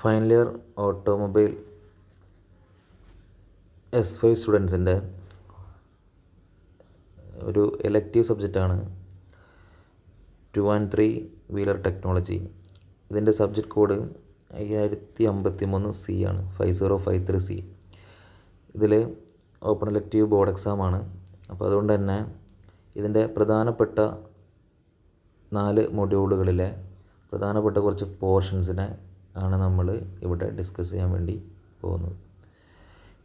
Final year automobile S5 സ്റ്റുഡൻസിൻ്റെ ഒരു elective സബ്ജക്റ്റാണ് 2 and 3 wheeler technology. ഇതിൻ്റെ സബ്ജക്റ്റ് കോഡ് 5053C ആണ്, 5053C. ഇതിൽ ഓപ്പൺ എലക്റ്റീവ് ബോർഡ് എക്സാമാണ്. അപ്പോൾ അതുകൊണ്ട് തന്നെ ഇതിൻ്റെ പ്രധാനപ്പെട്ട 4 മൊഡ്യൂളുകളിലെ പ്രധാനപ്പെട്ട കുറച്ച് പോർഷൻസിനെ ആണ് നമ്മൾ ഇവിടെ ഡിസ്കസ് ചെയ്യാൻ വേണ്ടി പോകുന്നത്.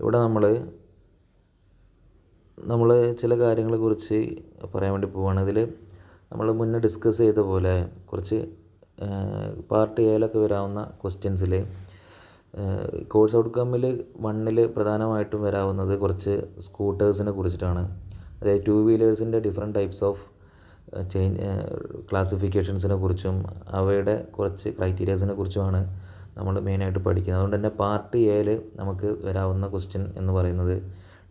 ഇവിടെ നമ്മൾ ചില കാര്യങ്ങളെക്കുറിച്ച് പറയാൻ വേണ്ടി പോവുകയാണ്. ഇതിൽ നമ്മൾ മുന്നേ ഡിസ്കസ് ചെയ്ത പോലെ കുറച്ച് പാർട്ട് എയിലൊക്കെ വരാവുന്ന ക്വസ്റ്റ്യൻസിൽ കോഴ്സ് ഔട്ട്കമ്മിൽ 1 പ്രധാനമായിട്ടും വരാവുന്നത് കുറച്ച് സ്കൂട്ടേഴ്സിനെ കുറിച്ചിട്ടാണ്. അതായത് 2 വീലേഴ്സിൻ്റെ ഡിഫറെൻറ്റ് ടൈപ്സ് ഓഫ് ക്ലാസിഫിക്കേഷൻസിനെ കുറിച്ചും അവയുടെ കുറച്ച് ക്രൈറ്റീരിയാസിനെ കുറിച്ചുമാണ് നമ്മൾ മെയിനായിട്ട് പഠിക്കുന്നത്. അതുകൊണ്ട് തന്നെ പാർട്ട് എയിൽ നമുക്ക് വരാവുന്ന ക്വസ്റ്റ്യൻ എന്ന് പറയുന്നത്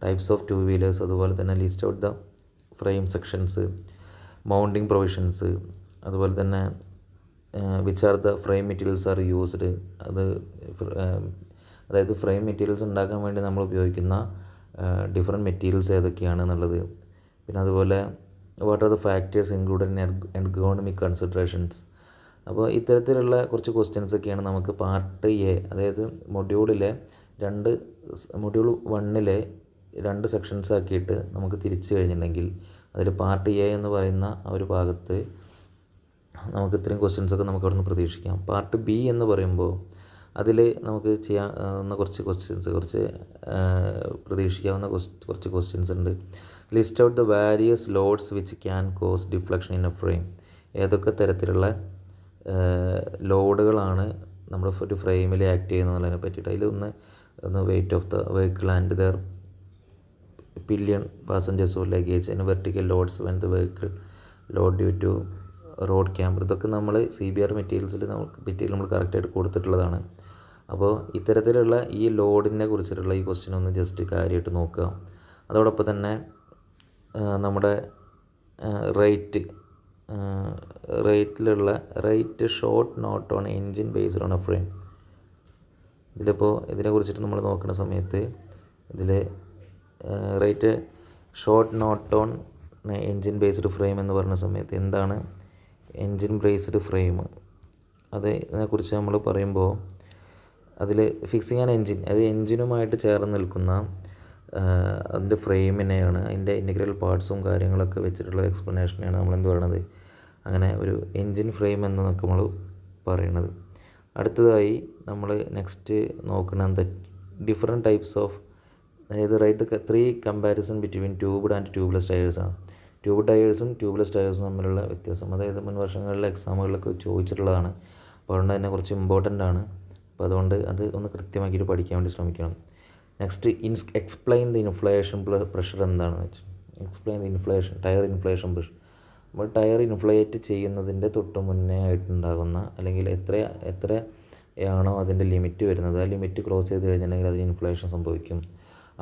ടൈപ്സ് ഓഫ് 2 വീലേഴ്സ്, അതുപോലെ തന്നെ list out the frame sections, mounting provisions, അതുപോലെ തന്നെ which are the frame materials are used, അതായത് ഫ്രെയിം മെറ്റീരിയൽസ് ഉണ്ടാക്കാൻ വേണ്ടി നമ്മൾ ഉപയോഗിക്കുന്ന ഡിഫറെൻറ്റ് മെറ്റീരിയൽസ് ഏതൊക്കെയാണ് എന്നുള്ളത്. പിന്നെ അതുപോലെ what are the factors included in ergonomic considerations. അപ്പോൾ ഇത്തരത്തിലുള്ള കുറച്ച് ക്വസ്റ്റ്യൻസ് ഒക്കെയാണ് നമുക്ക് പാർട്ട് എ, അതായത് മൊഡ്യൂൾ 1 2 സെക്ഷൻസ് ആക്കിയിട്ട് നമുക്ക് തിരിച്ചു കഴിഞ്ഞിട്ടുണ്ടെങ്കിൽ അതിൽ പാർട്ട് എ എന്ന് പറയുന്ന ആ ഒരു ഭാഗത്ത് നമുക്ക് ഇത്രയും ക്വസ്റ്റ്യൻസൊക്കെ നമുക്ക് അവിടെ നിന്ന് പ്രതീക്ഷിക്കാം. പാർട്ട് ബി എന്ന് പറയുമ്പോൾ അതിൽ നമുക്ക് ചെയ്യാവുന്ന കുറച്ച് പ്രതീക്ഷിക്കാവുന്ന കുറച്ച് ക്വസ്റ്റ്യൻസ് ഉണ്ട്. List out the various loads which can cause deflection in a frame. ഏതൊക്കെ തരത്തിലുള്ള ലോഡുകളാണ് നമ്മുടെ ഒരു ഫ്രെയിമിൽ ആക്ട് ചെയ്യുന്നതിനെ പറ്റിയിട്ട്. അതിലൊന്ന് weight of the vehicle and their pillion passengers or luggage and vertical loads when the vehicle load due to road camber. ഇതൊക്കെ നമ്മൾ CBR മെറ്റീരിയൽസിൽ നമ്മൾ കറക്റ്റായിട്ട് കൊടുത്തിട്ടുള്ളതാണ്. അപ്പോൾ ഇത്തരത്തിലുള്ള ഈ ലോഡിനെ കുറിച്ചിട്ടുള്ള ഈ ക്വസ്റ്റ്യൻ ഒന്ന് ജസ്റ്റ് കാര്യമായിട്ട് നോക്കുക. അതോടൊപ്പം തന്നെ നമ്മുടെ rate short note on engine based on A frame. ഇതിനെ കുറിച്ചിട്ട് നമ്മൾ നോക്കുന്ന സമയത്ത് ഇതിൽ rate short note on engine based frame എന്ന് പറഞ്ഞ സമയത്ത് എന്താണ് എൻജിൻ ബേസ്ഡ് ഫ്രെയിം, അതിനെക്കുറിച്ച് നമ്മൾ പറയുമ്പോൾ അതിൽ ഫിക്സിങ് ആൻ എൻജിൻ, അത് എൻജിനുമായിട്ട് ചേർന്ന് നിൽക്കുന്ന അതിൻ്റെ ഫ്രെയിമിനെയാണ്, അതിൻ്റെ ഇൻറ്റഗ്രൽ പാർട്സും കാര്യങ്ങളൊക്കെ വെച്ചിട്ടുള്ള എക്സ്പ്ലനേഷനെയാണ് നമ്മൾ എന്ത് പറയുന്നത്, അങ്ങനെ ഒരു എൻജിൻ ഫ്രെയിം എന്നൊക്കെ നമ്മൾ പറയുന്നത്. അടുത്തതായി നമ്മൾ നെക്സ്റ്റ് നോക്കുന്നത് ഡിഫറെൻറ്റ് ടൈപ്സ് ഓഫ്, അതായത് right 3 comparison between tubed and tubeless ടയേഴ്സാണ്. ട്യൂബ് ടയേഴ്സും ട്യൂബ്ലെസ് ടയേഴ്സും തമ്മിലുള്ള വ്യത്യാസം, അതായത് മുൻ വർഷങ്ങളിലെ എക്സാമുകളിലൊക്കെ ചോദിച്ചിട്ടുള്ളതാണ്. അപ്പോൾ അതുകൊണ്ട് തന്നെ കുറച്ച് ഇമ്പോർട്ടൻ്റ് ആണ്. അപ്പോൾ അതുകൊണ്ട് അത് ഒന്ന് കൃത്യമാക്കിയിട്ട് പഠിക്കാൻ വേണ്ടി ശ്രമിക്കണം. Next explain the inflation pressure എന്താണെന്ന് വെച്ചാൽ, explain the tyre inflation pressure. നമ്മൾ ടയർ ഇൻഫ്ലേറ്റ് ചെയ്യുന്നതിൻ്റെ തൊട്ട് മുന്നേ ആയിട്ടുണ്ടാകുന്ന, അല്ലെങ്കിൽ എത്രയാണോ അതിൻ്റെ ലിമിറ്റ് വരുന്നത്, ആ ലിമിറ്റ് ക്രോസ് ചെയ്ത് കഴിഞ്ഞിട്ടുണ്ടെങ്കിൽ അതിന് ഇൻഫ്ലേഷൻ സംഭവിക്കും.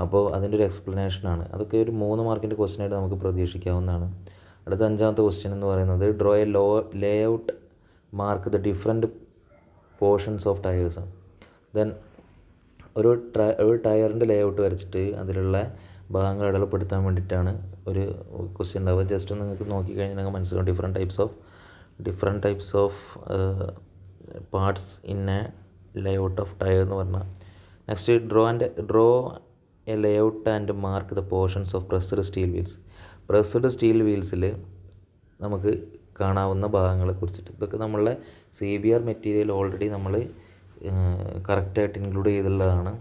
അപ്പോൾ അതിൻ്റെ ഒരു എക്സ്പ്ലനേഷനാണ്. അതൊക്കെ ഒരു 3 മാർക്കിൻ്റെ ക്വസ്റ്റ്യനായിട്ട് നമുക്ക് പ്രതീക്ഷിക്കാവുന്നതാണ്. അടുത്ത 5ാമത്തെ ക്വസ്റ്റ്യൻ എന്ന് പറയുന്നത് draw a Leh out mark the different portions of tyres. Then ഒരു ടയറിൻ്റെ ലേ ഔട്ട് വരച്ചിട്ട് അതിലുള്ള ഭാഗങ്ങൾ അടയാളപ്പെടുത്താൻ വേണ്ടിയിട്ടാണ് ഒരു ക്വസ്റ്റ്യൻ ഉണ്ടാവുക. ജസ്റ്റ് ഒന്ന് നിങ്ങൾക്ക് നോക്കിക്കഴിഞ്ഞാൽ നിങ്ങൾക്ക് മനസ്സിലാവും different types of parts in a layout of tyre എന്ന് പറഞ്ഞാൽ. Next draw a layout and mark the portions of pressed steel wheels. Pressed steel വീൽസിൽ നമുക്ക് കാണാവുന്ന ഭാഗങ്ങളെ കുറിച്ചിട്ട്, ഇതൊക്കെ നമ്മളുടെ CBR മെറ്റീരിയൽ ഓൾറെഡി നമ്മൾ കറക്റ്റായിട്ട് ഇൻക്ലൂഡ് ചെയ്തിട്ടുള്ളതാണ്.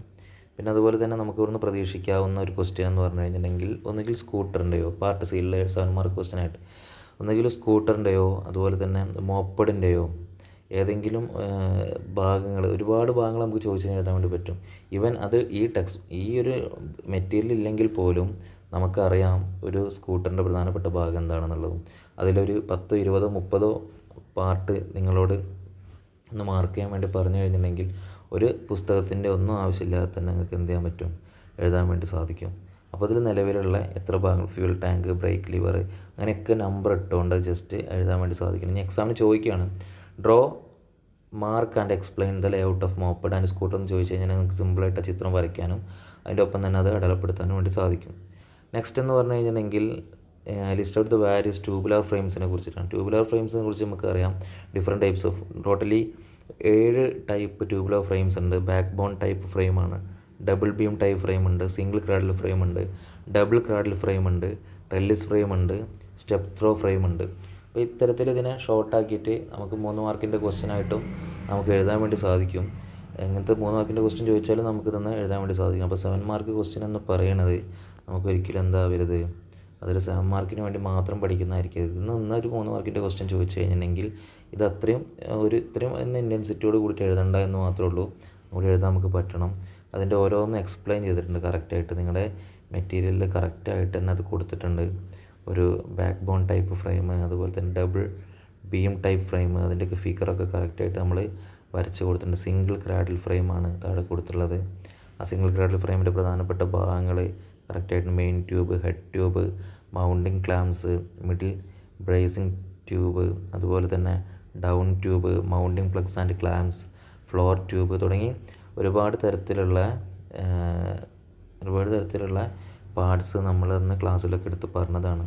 പിന്നെ അതുപോലെ തന്നെ നമുക്ക് ഇവിടുന്ന് പ്രതീക്ഷിക്കാവുന്ന ഒരു ക്വസ്റ്റ്യൻ എന്ന് പറഞ്ഞു കഴിഞ്ഞിട്ടുണ്ടെങ്കിൽ ഒന്നുകിൽ സ്കൂട്ടറിൻ്റെയോ, പാർട്ട് സിയിലെ 7 മാർക്ക് ക്വസ്റ്റ്യനായിട്ട് ഒന്നുകിൽ സ്കൂട്ടറിൻ്റെയോ അതുപോലെ തന്നെ മോപ്പഡിൻ്റെയോ ഏതെങ്കിലും ഭാഗങ്ങൾ, ഒരുപാട് ഭാഗങ്ങൾ നമുക്ക് ചോദിച്ചു എഴുതാൻ വേണ്ടി പറ്റും. ഈവൻ അത് ഈ ഒരു മെറ്റീരിയൽ ഇല്ലെങ്കിൽ പോലും നമുക്കറിയാം ഒരു സ്കൂട്ടറിൻ്റെ പ്രധാനപ്പെട്ട ഭാഗം എന്താണെന്നുള്ളതും. അതിലൊരു 10, 20, 30 പാർട്ട് നിങ്ങളോട് ഒന്ന് മാർക്ക് ചെയ്യാൻ വേണ്ടി പറഞ്ഞു കഴിഞ്ഞിട്ടുണ്ടെങ്കിൽ ഒരു പുസ്തകത്തിൻ്റെ ഒന്നും ആവശ്യമില്ലാതെ തന്നെ നിങ്ങൾക്ക് എന്ത് ചെയ്യാൻ പറ്റും, എഴുതാൻ വേണ്ടി സാധിക്കും. അപ്പോൾ അതിൽ നിലവിലുള്ള എത്ര ഭാഗങ്ങൾ, ഫ്യൂൽ ടാങ്ക്, ബ്രേക്ക് ലിവർ, അങ്ങനെയൊക്കെ നമ്പർ ഇട്ടുകൊണ്ട് ജസ്റ്റ് എഴുതാൻ വേണ്ടി സാധിക്കും. ഇനി എക്സാമിന് ചോദിക്കുകയാണ് draw mark and explain the layout of moped and scooter എന്ന് ചോദിച്ചു കഴിഞ്ഞാൽ നിങ്ങൾക്ക് സിമ്പിളായിട്ട് ചിത്രം വരയ്ക്കാനും അതിൻ്റെ ഒപ്പം തന്നെ അത് അടയാളപ്പെടുത്താനും വേണ്ടി സാധിക്കും. നെക്സ്റ്റ് എന്ന് പറഞ്ഞു കഴിഞ്ഞിട്ടുണ്ടെങ്കിൽ list out the various tubular ഫ്രെയിംസിനെ കുറിച്ചിട്ടാണ്. ട്യൂബുലാർ ഫ്രെയിംസിനെ കുറിച്ച് നമുക്കറിയാം different types of totally 7 type tubular frames ഉണ്ട്. ബാക്ക് ബോൺ ടൈപ്പ് ഫ്രെയിമാണ്, ഡബിൾ ബീം ടൈപ്പ് ഫ്രെയിം ഉണ്ട്, സിംഗിൾ ക്രാഡിൽ ഫ്രെയിം ഉണ്ട്, ഡബിൾ ക്രാഡിൽ ഫ്രെയിം ഉണ്ട്, ട്രെല്ലിസ് ഫ്രെയിം ഉണ്ട്, സ്റ്റെപ്പ് ത്രോ ഫ്രെയിം ഉണ്ട്. അപ്പോൾ ഇത്തരത്തിൽ ഇതിനെ ഷോർട്ടാക്കിയിട്ട് നമുക്ക് 3 മാർക്കിൻ്റെ ക്വസ്റ്റ്യൻ ആയിട്ടും നമുക്ക് എഴുതാൻ വേണ്ടി സാധിക്കും. ഇങ്ങനത്തെ 3 മാർക്കിൻ്റെ ക്വസ്റ്റ്യൻ ചോദിച്ചാലും നമുക്കിതൊന്ന് എഴുതാൻ വേണ്ടി സാധിക്കും. അപ്പോൾ 7 മാർക്ക് ക്വസ്റ്റ്യൻ എന്ന് പറയണത് നമുക്കൊരിക്കലും എന്താവരുത്, അതൊരു 7 മാർക്കിന് വേണ്ടി മാത്രം പഠിക്കുന്നതായിരിക്കും. ഇതിൽ ഒരു 3 മാർക്കിൻ്റെ ക്വസ്റ്റ്യൻ ചോദിച്ചു കഴിഞ്ഞിട്ടുണ്ടെങ്കിൽ ഇത് അത്രയും ഇത്രയും തന്നെ ഇൻറ്റൻസിറ്റിയോട് കൂടിയിട്ട് എഴുതണ്ട എന്ന് മാത്രമേ ഉള്ളൂ. കൂടി എഴുതാൻ നമുക്ക് പറ്റണം. അതിൻ്റെ ഓരോന്നും എക്സ്പ്ലെയിൻ ചെയ്തിട്ടുണ്ട് കറക്റ്റായിട്ട്. നിങ്ങളുടെ മെറ്റീരിയലിൽ കറക്റ്റായിട്ട് തന്നെ അത് കൊടുത്തിട്ടുണ്ട്. ഒരു ബാക്ക് ബോൺ ടൈപ്പ് ഫ്രെയിം, അതുപോലെ തന്നെ ഡബിൾ ബീം ടൈപ്പ് ഫ്രെയിം, അതിൻ്റെയൊക്കെ ഫിഗറൊക്കെ കറക്റ്റായിട്ട് നമ്മൾ വരച്ച് കൊടുത്തിട്ടുണ്ട്. സിംഗിൾ ക്രാഡിൽ ഫ്രെയിമാണ് താഴെ കൊടുത്തിട്ടുള്ളത്. ആ സിംഗിൾ ക്രാഡിൽ ഫ്രെയിമിൻ്റെ പ്രധാനപ്പെട്ട ഭാഗങ്ങൾ കറക്റ്റായിട്ട് main tube, head tube, mounting clams, middle bracing tube, അതുപോലെ തന്നെ down tube, mounting plugs and clams, floor tube തുടങ്ങി ഒരുപാട് തരത്തിലുള്ള പാർട്സ് നമ്മളന്ന് ക്ലാസ്സിലൊക്കെ എടുത്ത് പറഞ്ഞതാണ്.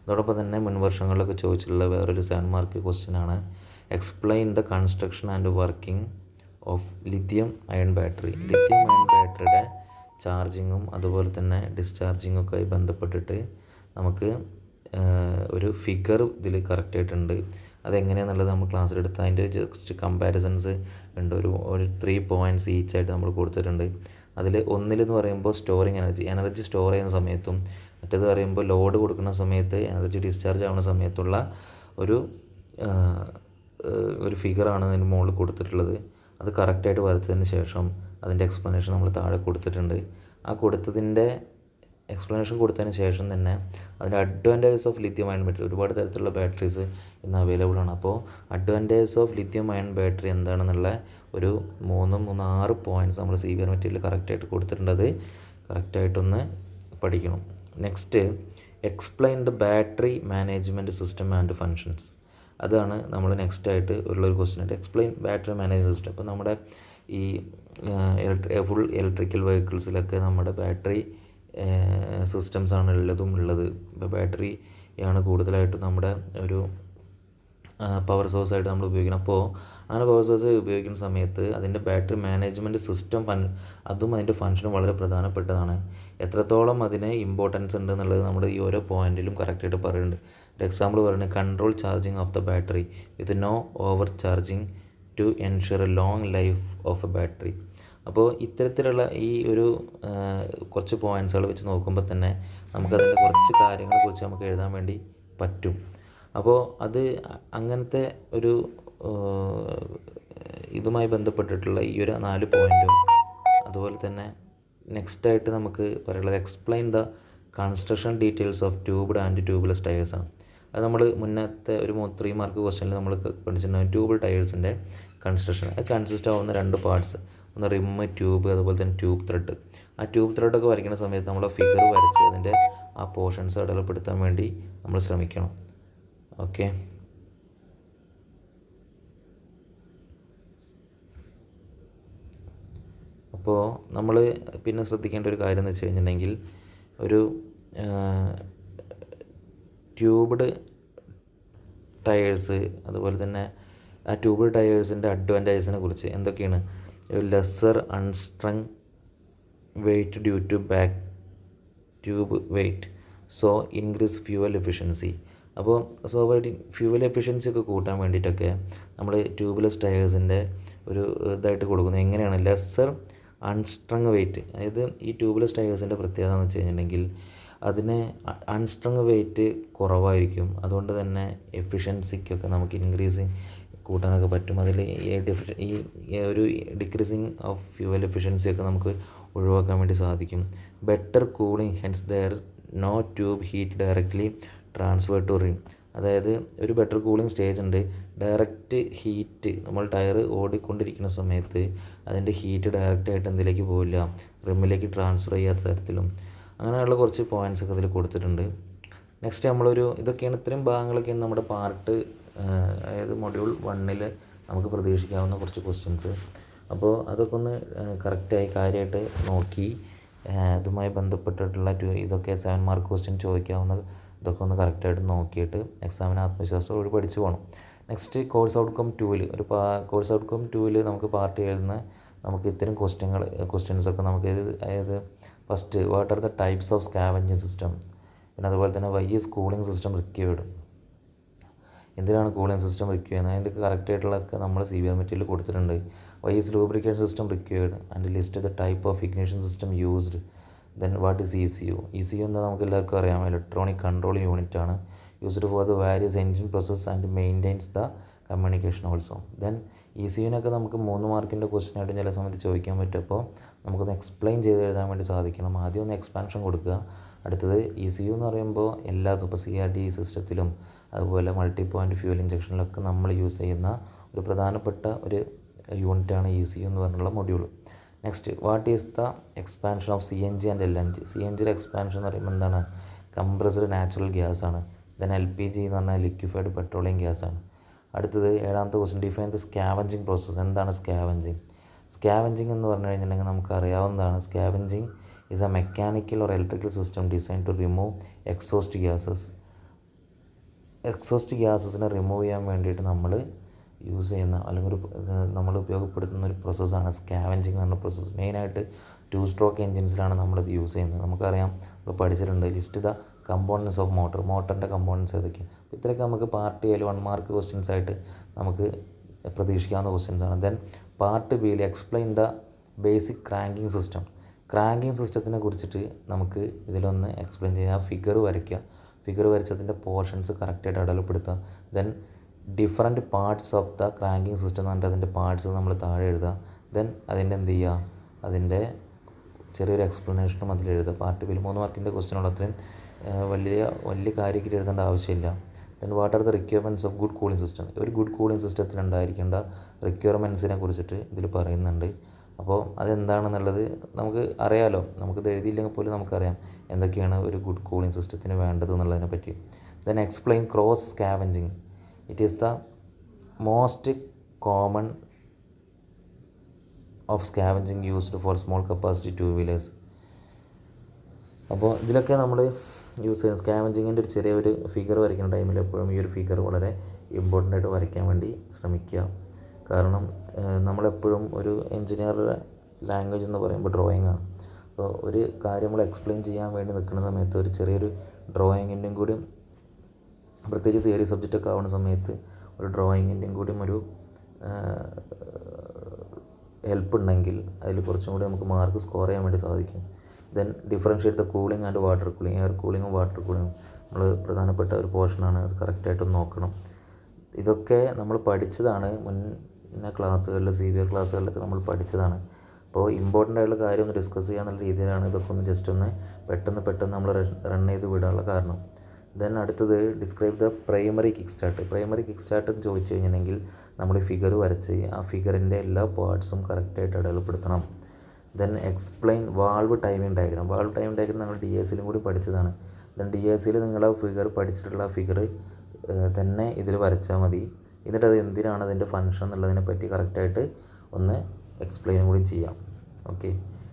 അതോടൊപ്പം തന്നെ മുൻ വർഷങ്ങളിലൊക്കെ ചോദിച്ചിട്ടുള്ള വേറൊരു 7 മാർക്ക് ക്വസ്റ്റ്യനാണ് explain the construction and working of lithium ion battery. Lithium ion ബാറ്ററിയുടെ ചാർജിങ്ങും അതുപോലെ തന്നെ ഡിസ്ചാർജിങ്ങും ഒക്കെ ആയി ബന്ധപ്പെട്ടിട്ട് നമുക്ക് ഒരു ഫിഗർ ഇതിൽ കറക്റ്റായിട്ടുണ്ട്. അതെങ്ങനെയാണെന്നുള്ളത് നമ്മൾ ക്ലാസ്സിലെടുത്ത് അതിൻ്റെ ജസ്റ്റ് കമ്പാരിസൺസ് ഉണ്ട്. ഒരു 3 പോയിൻറ്റ്സ് ഈച്ചായിട്ട് നമ്മൾ കൊടുത്തിട്ടുണ്ട്. അതിൽ ഒന്നിലെന്ന് പറയുമ്പോൾ സ്റ്റോറിങ് എനർജി സ്റ്റോർ ചെയ്യുന്ന സമയത്തും, മറ്റേത് പറയുമ്പോൾ ലോഡ് കൊടുക്കുന്ന സമയത്ത് എനർജി ഡിസ്ചാർജ് ആവുന്ന സമയത്തുള്ള ഒരു ഫിഗറാണ് അതിന് മുകളിൽ കൊടുത്തിട്ടുള്ളത്. അത് കറക്റ്റായിട്ട് വരച്ചതിന് ശേഷം അതിൻ്റെ എക്സ്പ്ലനേഷൻ നമ്മൾ താഴെ കൊടുത്തിട്ടുണ്ട്. ആ കൊടുത്തതിൻ്റെ എക്സ്പ്ലനേഷൻ കൊടുത്തതിന് ശേഷം തന്നെ അതിൻ്റെ advantages of lithium ion battery, ഒരുപാട് തരത്തിലുള്ള ബാറ്ററീസ് ഇന്ന് അവൈലബിൾ ആണ്. അപ്പോൾ advantages of lithium ion battery എന്താണെന്നുള്ള ഒരു 6 പോയിൻറ്റ്സ് നമ്മൾ CBR മെറ്റീരിയൽ കറക്റ്റായിട്ട് കൊടുത്തിട്ടുണ്ട്. അത് കറക്റ്റായിട്ടൊന്ന് പഠിക്കണം. Next explain the battery management system and functions. അതാണ് നമ്മൾ നെക്സ്റ്റായിട്ട് ഉള്ളൊരു ക്വസ്റ്റ്യൻ ആയിട്ട് എക്സ്പ്ലെയിൻ ബാറ്ററി മാനേജ്മെൻറ്റ് സിസ്റ്റം. അപ്പോൾ നമ്മുടെ ഈ ഫുൾ ഇലക്ട്രിക്കൽ വെഹിക്കിൾസിലൊക്കെ നമ്മുടെ ബാറ്ററി സിസ്റ്റംസ് ആണ് ഉള്ളത്. ഇപ്പോൾ ബാറ്ററിയാണ് കൂടുതലായിട്ടും നമ്മുടെ ഒരു പവർ സോഴ്സായിട്ട് നമ്മൾ ഉപയോഗിക്കണം. അപ്പോൾ അങ്ങനെ പവർ സോഴ്സ് ഉപയോഗിക്കുന്ന സമയത്ത് അതിൻ്റെ ബാറ്ററി മാനേജ്മെൻറ്റ് സിസ്റ്റം അതും അതിൻ്റെ ഫങ്ഷനും വളരെ പ്രധാനപ്പെട്ടതാണ്. എത്രത്തോളം അതിന് ഇമ്പോർട്ടൻസ് ഉണ്ട് എന്നുള്ളത് നമ്മൾ ഈ ഓരോ പോയിൻറ്റിലും കറക്റ്റായിട്ട് പറയുന്നുണ്ട്. ഒരു എക്സാമ്പിൾ പറയുന്നത് control charging of the battery with no overcharging to ensure a long life of a battery. അപ്പോൾ ഇത്തരത്തിലുള്ള ഈ ഒരു കുറച്ച് പോയിൻറ്റ്സുകൾ വെച്ച് നോക്കുമ്പോൾ തന്നെ നമുക്കതിൻ്റെ കുറച്ച് കാര്യങ്ങളെക്കുറിച്ച് നമുക്ക് എഴുതാൻ വേണ്ടി പറ്റും. അപ്പോൾ അത് അങ്ങനത്തെ ഒരു ഇതുമായി ബന്ധപ്പെട്ടിട്ടുള്ള ഈ ഒരു 4 പോയിൻറ്റും, അതുപോലെ തന്നെ നെക്സ്റ്റായിട്ട് നമുക്ക് പറയുള്ളത് explain the construction details of tubed and tubeless ടയേഴ്സാണ്. അത് നമ്മൾ മുന്നത്തെ ഒരു 3 മാർക്ക് ക്വസ്റ്റ്യനിൽ നമ്മൾ പഠിച്ചിട്ടുണ്ടാകും. ട്യൂബ് ടയേഴ്സിൻ്റെ കൺസ്ട്രക്ഷൻ അത് കൺസിസ്റ്റ് ആവുന്ന 2 പാർട്സ്, ഒന്ന് റിമ്മ്, ട്യൂബ്, അതുപോലെ തന്നെ ട്യൂബ് ത്രെഡ്. ആ ട്യൂബ് ത്രെഡൊക്കെ വരയ്ക്കുന്ന സമയത്ത് നമ്മൾ ഫിഗർ വരച്ച് അതിൻ്റെ ആ പോർഷൻസ് അടയാളപ്പെടുത്താൻ വേണ്ടി നമ്മൾ ശ്രമിക്കണം. ഓക്കെ, അപ്പോൾ നമ്മൾ പിന്നെ ശ്രദ്ധിക്കേണ്ട ഒരു കാര്യം എന്ന് വെച്ച് കഴിഞ്ഞിട്ടുണ്ടെങ്കിൽ ഒരു ട്യൂബ്ഡ് ടയേഴ്സ്, അതുപോലെ തന്നെ ആ ട്യൂബ്ഡ് ടയേഴ്സിൻ്റെ അഡ്വാൻറ്റേജസിനെ കുറിച്ച് എന്തൊക്കെയാണ്. Lesser unsprung weight due to back tube weight, so increase fuel efficiency. അപ്പോൾ സ്വാഭാവികമായിട്ടും ഫ്യൂവൽ എഫിഷ്യൻസി ഒക്കെ കൂട്ടാൻ വേണ്ടിയിട്ടൊക്കെ നമ്മൾ ട്യൂബ്ലെസ് ടയേഴ്സിൻ്റെ ഒരു ഇതായിട്ട് കൊടുക്കുന്നത് എങ്ങനെയാണ്, ലെസ്സർ അൺസ്ട്രങ് വെയ്റ്റ്. അതായത് ഈ ട്യൂബ്ലെസ് ടയേഴ്സിൻ്റെ പ്രത്യേകത എന്ന് വെച്ച് കഴിഞ്ഞിട്ടുണ്ടെങ്കിൽ അതിന് അൺസ്ട്രങ് വെയ്റ്റ് കുറവായിരിക്കും. അതുകൊണ്ട് തന്നെ എഫിഷ്യൻസിക്കൊക്കെ നമുക്ക് ഇൻക്രീസിങ് കൂട്ടാനൊക്കെ പറ്റും. അതിൽ ഈ ഒരു ഡിക്രീസിങ് ഓഫ് ഫ്യൂവൽ എഫിഷ്യൻസിയൊക്കെ നമുക്ക് ഒഴിവാക്കാൻ വേണ്ടി സാധിക്കും. Better cooling, hence there no tube heat directly transfer to rim. അതായത് ഒരു ബെറ്റർ കൂളിംഗ് സ്റ്റേജ് ഉണ്ട്. ഡയറക്റ്റ് ഹീറ്റ് നമ്മൾ ടയർ ഓടിക്കൊണ്ടിരിക്കുന്ന സമയത്ത് അതിൻ്റെ ഹീറ്റ് ഡയറക്റ്റായിട്ട് എന്തിലേക്ക് പോവില്ല, റിമ്മിലേക്ക് ട്രാൻസ്ഫർ ചെയ്യാത്ത തരത്തിലും അങ്ങനെയുള്ള കുറച്ച് പോയിൻറ്റ്സ് ഒക്കെ ഇതിൽ കൊടുത്തിട്ടുണ്ട്. നെക്സ്റ്റ് ഇതൊക്കെയാണ് ഇത്രയും ഭാഗങ്ങളൊക്കെയാണ് നമ്മുടെ പാർട്ട്, അതായത് മൊഡ്യൂൾ 1 നമുക്ക് പ്രതീക്ഷിക്കാവുന്ന കുറച്ച് ക്വസ്റ്റ്യൻസ്. അപ്പോൾ അതൊക്കെ ഒന്ന് കറക്റ്റായി കാര്യമായിട്ട് നോക്കി ഇതുമായി ബന്ധപ്പെട്ടിട്ടുള്ള ഇതൊക്കെ 7 മാർക്ക് ക്വസ്റ്റ്യൻ ചോദിക്കാവുന്ന ഇതൊക്കെ ഒന്ന് കറക്റ്റായിട്ട് നോക്കിയിട്ട് എക്സാമിന് ആത്മവിശ്വാസത്തോട് പഠിച്ചു പോകണം. നെക്സ്റ്റ് കോഴ്സ് ഔട്ട്കം 2-ൽ കോഴ്സ് ഔട്ട്കം 2-ൽ നമുക്ക് പാർട്ട് എഴുതുന്ന നമുക്ക് ഇത്തരം ക്വസ്റ്റ്യൻസൊക്കെ നമുക്ക് അതായത് first what are the types of scavenging system, പിന്നെ അതുപോലെ തന്നെ why is cooling system required, എന്തിനാണ് കൂളിംഗ് സിസ്റ്റം റിക്വയർ ചെയ്യുന്നത്, അതിൻ്റെ കറക്റ്റായിട്ടുള്ളതൊക്കെ നമ്മൾ CBR മെറ്റീരിയൽ കൊടുത്തിട്ടുണ്ട്. Why is lubrication system required and list the type of ignition system used. Then what is ECU. ECU എന്താ നമുക്ക് എല്ലാവർക്കും അറിയാം, ഇലക്ട്രോണിക് കൺട്രോൾ യൂണിറ്റ് ആണ്, used for the various engine process and maintains the communication also. Then ECUവിനൊക്കെ നമുക്ക് 3 മാർക്കിൻ്റെ question ആയിട്ട് ചില സമയത്ത് ചോദിക്കാൻ പറ്റും. അപ്പോൾ നമുക്കൊന്ന് എക്സ്പ്ലെയിൻ ചെയ്ത് എഴുതാൻ വേണ്ടി സാധിക്കണം. ആദ്യം ഒന്ന് എക്സ്പാൻഷൻ കൊടുക്കുക. അടുത്തത് ECU എന്ന് പറയുമ്പോൾ എല്ലാതും ഇപ്പോൾ CRT സിസ്റ്റത്തിലും അതുപോലെ മൾട്ടി പോയിൻറ്റ് ഫ്യൂൽ ഇഞ്ചക്ഷനിലൊക്കെ നമ്മൾ യൂസ് ചെയ്യുന്ന ഒരു പ്രധാനപ്പെട്ട ഒരു യൂണിറ്റാണ് ECU എന്ന് പറഞ്ഞുള്ള module. Next what is the expansion of CNG and LNG. CNGയുടെ എക്സ്പാൻഷൻ എന്ന് പറയുമ്പോൾ എന്താണ്, കംപ്രസ്ഡ് നാച്ചുറൽ ഗ്യാസ് ആണ്. ദെൻ LPG എന്ന് പറഞ്ഞാൽ ലിക്വിഫൈഡ് പെട്രോളിയം ഗ്യാസ് ആണ്. അടുത്തത് 7ാമത്തെ question, define the scavenging process. എന്താണ് സ്കാവഞ്ചിങ്? സ്കാവഞ്ചിങ് എന്ന് പറഞ്ഞു കഴിഞ്ഞിട്ടുണ്ടെങ്കിൽ നമുക്ക് അറിയാവുന്നതാണ്. Scavenging is a mechanical or electrical system design to remove exhaust ഗ്യാസസിനെ റിമൂവ് ചെയ്യാൻ വേണ്ടിയിട്ട് നമ്മൾ യൂസ് ചെയ്യുന്ന അല്ലെങ്കിൽ നമ്മൾ ഉപയോഗപ്പെടുത്തുന്ന ഒരു പ്രോസസ്സാണ് സ്കാവഞ്ചിങ് എന്ന് പറഞ്ഞ പ്രോസസ്സ്. മെയിനായിട്ട് 2 സ്ട്രോക്ക് എൻജിൻസിലാണ് നമ്മളിത് യൂസ് ചെയ്യുന്നത്. നമുക്കറിയാം, നമ്മൾ പഠിച്ചിട്ടുണ്ട് ലിസ്റ്റ് ദ കമ്പോണൻസ് ഓഫ് മോട്ടറിൻ്റെ കമ്പോണൻസ് ഏതൊക്കെയാണ്. ഇത്രയൊക്കെ നമുക്ക് പാർട്ട് എയിൽ 1 മാർക്ക് ക്വസ്റ്റ്യൻസ് ആയിട്ട് നമുക്ക് പ്രതീക്ഷിക്കാവുന്ന ക്വസ്റ്റ്യൻസാണ്. ദെൻ പാർട്ട് ബിയിൽ explain the basic cranking system. Cranking സിസ്റ്റത്തിനെ കുറിച്ചിട്ട് നമുക്ക് ഇതിലൊന്ന് എക്സ്പ്ലെയിൻ ചെയ്യുക. ഫിഗർ വരയ്ക്കുക. ഫിഗർ വരച്ചതിൻ്റെ പോർഷൻസ് കറക്റ്റായിട്ട് അടയാളപ്പെടുത്തുക. Then different parts of the cranking system എന്ന് പറഞ്ഞിട്ട് അതിൻ്റെ പാർട്സ് നമ്മൾ താഴെ എഴുതുക. ദെൻ അതിൻ്റെ എന്ത് ചെയ്യുക, അതിൻ്റെ ചെറിയൊരു എക്സ്പ്ലനേഷനും അതിൽ എഴുതുക. പാർട്ട് ബിയിൽ 3 മാർക്കിൻ്റെ ക്വസ്റ്റ്യനുള്ള അത്രയും വലിയ കാര്യമായിട്ട് എഴുതേണ്ട ആവശ്യമില്ല. Then what are the requirements of good cooling system. ഒരു ഗുഡ് കൂളിംഗ് സിസ്റ്റത്തിന് ഉണ്ടായിരിക്കേണ്ട റിക്വയർമെൻറ്റ്സിനെ കുറിച്ചിട്ട് ഇതിൽ പറയുന്നുണ്ട്. അപ്പോൾ അതെന്താണെന്നുള്ളത് നമുക്ക് അറിയാമല്ലോ, നമുക്കിത് എഴുതിയില്ലെങ്കിൽ പോലും നമുക്കറിയാം എന്തൊക്കെയാണ് ഒരു ഗുഡ് കൂളിംഗ് സിസ്റ്റത്തിന് വേണ്ടത് എന്നുള്ളതിനെ പറ്റി. Then explain cross scavenging. It is the most common of scavenging used for small capacity 2 wheelers. അപ്പോൾ ഇതിലൊക്കെ നമ്മൾ യൂസ് ചെയ്യുന്ന സ്കാവഞ്ചിങ്ങിൻ്റെ ഒരു ചെറിയൊരു ഫിഗർ വരയ്ക്കുന്ന ടൈമിൽ എപ്പോഴും ഈ ഒരു ഫിഗർ വളരെ ഇമ്പോർട്ടൻ്റ് ആയിട്ട് വരയ്ക്കാൻ വേണ്ടി ശ്രമിക്കുക. കാരണം നമ്മളെപ്പോഴും ഒരു എൻജിനീയറുടെ ലാംഗ്വേജ് എന്ന് പറയുമ്പോൾ ഡ്രോയിങ് ആണ്. അപ്പോൾ ഒരു കാര്യം നമ്മൾ എക്സ്പ്ലെയിൻ ചെയ്യാൻ വേണ്ടി നിൽക്കുന്ന സമയത്ത് ഒരു ചെറിയൊരു ഡ്രോയിങ്ങിൻ്റെയും കൂടി, പ്രത്യേകിച്ച് തിയറി സബ്ജക്റ്റൊക്കെ ആവുന്ന സമയത്ത് ഒരു ഡ്രോയിങ്ങിൻ്റെയും കൂടിയും ഒരു ഹെൽപ്പ് ഉണ്ടെങ്കിൽ അതിൽ കുറച്ചും കൂടി നമുക്ക് മാർക്ക് സ്കോർ ചെയ്യാൻ വേണ്ടി സാധിക്കും. Then differentiate the cooling and water cooling. Air കൂളിങ്ങും വാട്ടർ കൂളിങ്ങും നമ്മൾ പ്രധാനപ്പെട്ട ഒരു പോർഷനാണ്. അത് കറക്റ്റായിട്ടൊന്ന് നോക്കണം. ഇതൊക്കെ നമ്മൾ പഠിച്ചതാണ് മുന്നേ ക്ലാസ്സുകളിൽ, CBR ക്ലാസ്സുകളിലൊക്കെ നമ്മൾ പഠിച്ചതാണ്. അപ്പോൾ ഇമ്പോർട്ടൻ്റ് ആയിട്ടുള്ള കാര്യം ഒന്ന് ഡിസ്കസ് ചെയ്യാന്നുള്ള രീതിയിലാണ് ഇതൊക്കെ ഒന്ന് ജസ്റ്റ് ഒന്ന് പെട്ടെന്ന് നമ്മൾ റൺ ചെയ്ത് വിടാനുള്ള കാരണം. ദെൻ അടുത്തത് describe the primary kick start. Primary kick start എന്ന് ചോദിച്ചു കഴിഞ്ഞിട്ടുണ്ടെങ്കിൽ നമ്മൾ ഫിഗർ വരച്ച് ആ ഫിഗറിൻ്റെ എല്ലാ പാർട്സും കറക്റ്റായിട്ട് അടയാളപ്പെടുത്തണം. Then explain valve timing diagram. Valve timing diagram നമ്മൾ DSCയിലും കൂടി പഠിച്ചതാണ്. ദെൻ DSCയിൽ നിങ്ങൾ ആ ഫിഗർ പഠിച്ചിട്ടുള്ള ആ ഫിഗർ തന്നെ ഇതിൽ വരച്ചാൽ മതി. എന്നിട്ട് അത് എന്തിനാണ് അതിൻ്റെ ഫങ്ഷൻ എന്നുള്ളതിനെ പറ്റി കറക്റ്റായിട്ട് ഒന്ന് എക്സ്പ്ലെയിനും കൂടി ചെയ്യാം. ഓക്കെ,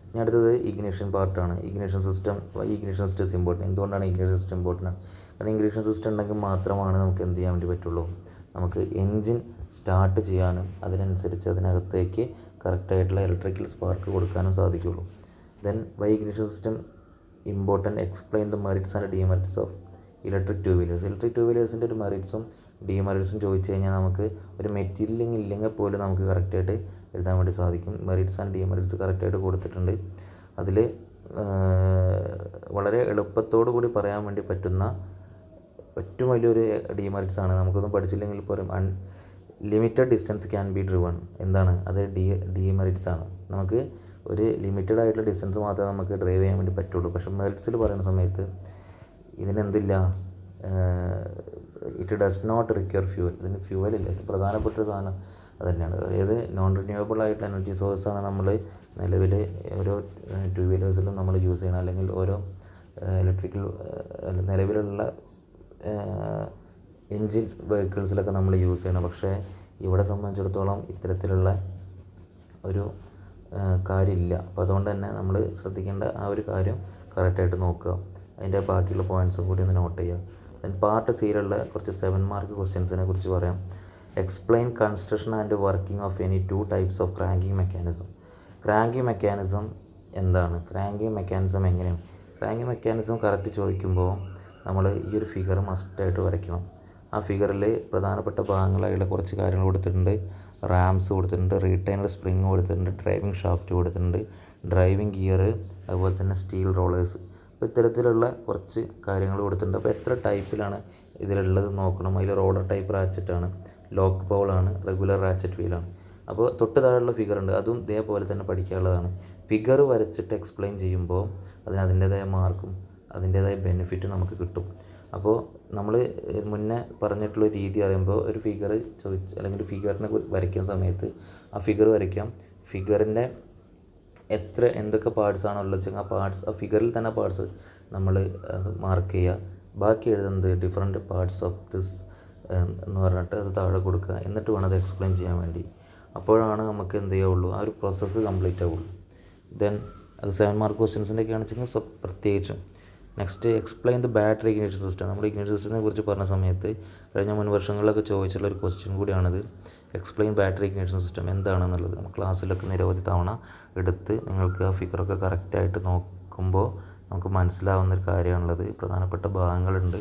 ഇനി അടുത്തത് ഇഗ്നിഷൻ പാർട്ടാണ്. Ignition system. Ignition system is important. എന്തുകൊണ്ടാണ് ഇഗ്നിഷൻ സിസ്റ്റം ഇമ്പോർട്ടൻറ്റ്? കാരണം ഇഗ്നിഷൻ സിസ്റ്റം ഉണ്ടെങ്കിൽ മാത്രമാണ് നമുക്ക് എന്ത് ചെയ്യാൻ വേണ്ടി പറ്റുള്ളൂ, നമുക്ക് എൻജിൻ സ്റ്റാർട്ട് ചെയ്യാനും അതിനനുസരിച്ച് അതിനകത്തേക്ക് കറക്റ്റായിട്ടുള്ള ഇലക്ട്രിക്കൽ സ്പാർക്ക് കൊടുക്കാനും സാധിക്കുള്ളൂ. Then why ignition system important, explain the merits and demerits of electric 2 wheelers. Electric 2 വീലേഴ്സിൻ്റെ ഒരു മെറിറ്റ്സും ഡിമെറിറ്റ്സും ചോദിച്ചു കഴിഞ്ഞാൽ നമുക്ക് ഒരു മെറ്റീരിയൽ ഇല്ലെങ്കിൽ പോലും നമുക്ക് കറക്റ്റായിട്ട് എഴുതാൻ വേണ്ടി സാധിക്കും. മെറിറ്റ്സ് ആൻഡ് ഡിമെറിറ്റ്സ് കറക്റ്റായിട്ട് കൊടുത്തിട്ടുണ്ട്. അതിൽ വളരെ എളുപ്പത്തോടു കൂടി പറയാൻ വേണ്ടി പറ്റുന്ന ഏറ്റവും വലിയൊരു ഡിമെറിറ്റ്സ് ആണ്. നമുക്കൊന്നും പഠിച്ചില്ലെങ്കിൽ പോലും limited distance can be driven. എന്താണ് അത്? ഡിമെറിറ്റ്സ് ആണ്. നമുക്ക് ഒരു ലിമിറ്റഡ് ആയിട്ടുള്ള ഡിസ്റ്റൻസ് മാത്രമേ നമുക്ക് ഡ്രൈവ് ചെയ്യാൻ വേണ്ടി പറ്റുള്ളൂ. പക്ഷേ മെറിറ്റ്സിൽ പറയുന്ന സമയത്ത് ഇതിനെന്തില്ല, it does not require fuel. ഇതിന് ഫ്യൂവലില്ല. പ്രധാനപ്പെട്ട ഒരു സാധനം അത് തന്നെയാണ്. അതായത് നോൺ റിന്യൂവബിൾ ആയിട്ടുള്ള എനർജി സോഴ്സാണ് നമ്മൾ നിലവിൽ ഓരോ 2 വീലേഴ്സിലും നമ്മൾ യൂസ് ചെയ്യണം, അല്ലെങ്കിൽ ഓരോ ഇലക്ട്രിക്കൽ നിലവിലുള്ള എൻജിൻ വെഹിക്കിൾസിലൊക്കെ നമ്മൾ യൂസ് ചെയ്യണം. പക്ഷേ ഇവിടെ സംബന്ധിച്ചിടത്തോളം ഇത്തരത്തിലുള്ള ഒരു കാര്യമില്ല. അപ്പോൾ അതുകൊണ്ട് തന്നെ നമ്മൾ ശ്രദ്ധിക്കേണ്ട ആ ഒരു കാര്യം കറക്റ്റായിട്ട് നോക്കുക. അതിൻ്റെ ബാക്കിയുള്ള പോയിൻറ്റ്സും കൂടി ഒന്ന് നോട്ട് ചെയ്യുക. ദെൻ പാർട്ട് സിയിലുള്ള കുറച്ച് 7 മാർക്ക് ക്വസ്റ്റ്യൻസിനെ കുറിച്ച് പറയാം. Explain construction and working of any 2 types of cranking mechanism. Cranking mechanism എന്താണ്? ക്രാങ്കിങ് മെക്കാനിസം എങ്ങനെയാണ്? ക്രാങ്കിങ് മെക്കാനിസം കറക്റ്റ് ചോദിക്കുമ്പോൾ നമ്മൾ ഈ ഒരു ഫിഗർ മസ്റ്റായിട്ട് വരയ്ക്കണം. ആ ഫിഗറിൽ പ്രധാനപ്പെട്ട ഭാഗങ്ങളായുള്ള കുറച്ച് കാര്യങ്ങൾ കൊടുത്തിട്ടുണ്ട്. റാംസ് കൊടുത്തിട്ടുണ്ട്, റീടൈനർ സ്പ്രിങ് കൊടുത്തിട്ടുണ്ട്, ഡ്രൈവിംഗ് ഷാഫ്റ്റ് കൊടുത്തിട്ടുണ്ട്, ഡ്രൈവിംഗ് ഗിയർ, അതുപോലെ തന്നെ സ്റ്റീൽ റോളേഴ്സ്. അപ്പോൾ ഇത്തരത്തിലുള്ള കുറച്ച് കാര്യങ്ങൾ കൊടുത്തിട്ടുണ്ട്. അപ്പോൾ എത്ര ടൈപ്പിലാണ് ഇതിലുള്ളത് നോക്കണം. അതിൽ റോളർ ടൈപ്പ് റാച്ചറ്റാണ്, ലോക്ക് ബോളാണ്, റെഗുലർ റാച്ചറ്റ് വീലാണ്. അപ്പോൾ തൊട്ട് താഴെയുള്ള ഫിഗർ ഉണ്ട്, അതും ഇതേപോലെ തന്നെ പഠിക്കാനുള്ളതാണ്. ഫിഗർ വരച്ചിട്ട് എക്സ്പ്ലെയിൻ ചെയ്യുമ്പോൾ അതിൻ്റേതായ മാർക്കും അതിൻ്റേതായ ബെനിഫിറ്റും നമുക്ക് കിട്ടും. അപ്പോൾ നമ്മൾ മുന്നേ പറഞ്ഞിട്ടുള്ള രീതി അറിയുമ്പോൾ ഒരു ഫിഗർ ചോദിച്ച് അല്ലെങ്കിൽ ഒരു ഫിഗറിനെ വരയ്ക്കുന്ന സമയത്ത് ആ ഫിഗർ വരയ്ക്കാം. ഫിഗറിൻ്റെ എന്തൊക്കെ പാർട്സാണോ ഉള്ളത് വെച്ചാൽ ആ പാർട്സ് ആ ഫിഗറിൽ തന്നെ പാർട്സ് നമ്മൾ അത് മാർക്ക് ചെയ്യുക. ബാക്കി എഴുതുന്നത് ഡിഫറെൻറ്റ് പാർട്സ് ഓഫ് ദിസ് എന്ന് പറഞ്ഞിട്ട് അത് താഴെ കൊടുക്കുക. എന്നിട്ട് വേണം അത് എക്സ്പ്ലെയിൻ ചെയ്യാൻ വേണ്ടി. അപ്പോഴാണ് നമുക്ക് എന്ത് ചെയ്യുള്ളൂ, ആ ഒരു പ്രോസസ്സ് കംപ്ലീറ്റ് ആവുള്ളൂ. ദെൻ അത് 7 മാർക്ക് ക്വസ്റ്റ്യൻസിൻ്റെ ഒക്കെ ആണെന്ന് പ്രത്യേകിച്ചും. Next explain the battery ignition system. നമ്മൾ ഇഗ്നിഷൻ സിസ്റ്റത്തിനെ കുറിച്ച് പറഞ്ഞ സമയത്ത് കഴിഞ്ഞ മുൻ വർഷങ്ങളിലൊക്കെ ചോദിച്ചിട്ടുള്ള ഒരു ക്വസ്റ്റ്യൻ കൂടിയാണിത്. എക്സ്പ്ലെയിൻ ബാറ്ററി ഇഗ്നിഷൻ സിസ്റ്റം എന്താണെന്നുള്ളത് നമ്മൾ ക്ലാസ്സിലൊക്കെ നിരവധി തവണ എടുത്ത് നിങ്ങൾക്ക് ആ ഫിഗറൊക്കെ കറക്റ്റായിട്ട് നോക്കുമ്പോൾ നമുക്ക് മനസ്സിലാവുന്നൊരു കാര്യമാണുള്ളത്. പ്രധാനപ്പെട്ട ഭാഗങ്ങളുണ്ട്.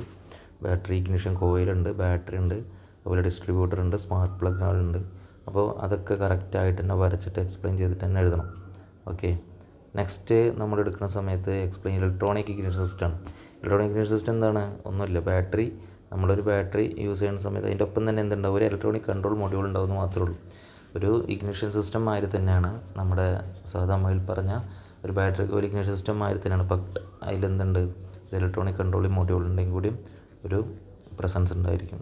ബാറ്ററി ഇഗ്നിഷൻ കോയിലുണ്ട്, ബാറ്ററി ഉണ്ട്, അതുപോലെ ഡിസ്ട്രിബ്യൂട്ടർ ഉണ്ട്, സ്മാർട്ട് പ്ലഗുകളുണ്ട്. അപ്പോൾ അതൊക്കെ കറക്റ്റായിട്ട് തന്നെ വരച്ചിട്ട് എക്സ്പ്ലെയിൻ ചെയ്തിട്ട് തന്നെ എഴുതണം. ഓക്കെ. നെക്സ്റ്റ് നമ്മൾ എടുക്കുന്ന സമയത്ത് എക്സ്പ്ലെയിൻ ഇലക്ട്രോണിക് ഇഗ്നിഷൻ സിസ്റ്റമാണ്. ഇലക്ട്രോണിക് ഇഗ്നിഷൻ സിസ്റ്റം എന്താണ്? ഒന്നുമില്ല, ബാറ്ററി. നമ്മളൊരു ബാറ്ററി യൂസ് ചെയ്യുന്ന സമയത്ത് അതിൻ്റെ ഒപ്പം തന്നെ എന്തുണ്ടാവും, ഒരു ഇലക്ട്രോണിക് കൺട്രോൾ മൊഡ്യൂൾ ഉണ്ടാവുമെന്ന് മാത്രമേ ഉള്ളൂ. ഒരു ഇഗ്നിഷൻ സിസ്റ്റം മാതിരി തന്നെയാണ് നമ്മുടെ സാധാ മൊബൈൽ പറഞ്ഞ ഒരു ബാറ്ററി ഒരു ഇഗ്നിഷൻ സിസ്റ്റം മാതിരി തന്നെയാണ്. ബട്ട് അതിലെന്തുണ്ട്, ഒരു ഇലക്ട്രോണിക് കൺട്രോളിങ് മൊഡ്യൂൾ ഉണ്ടെങ്കിൽ കൂടിയും ഒരു പ്രസൻസ് ഉണ്ടായിരിക്കും.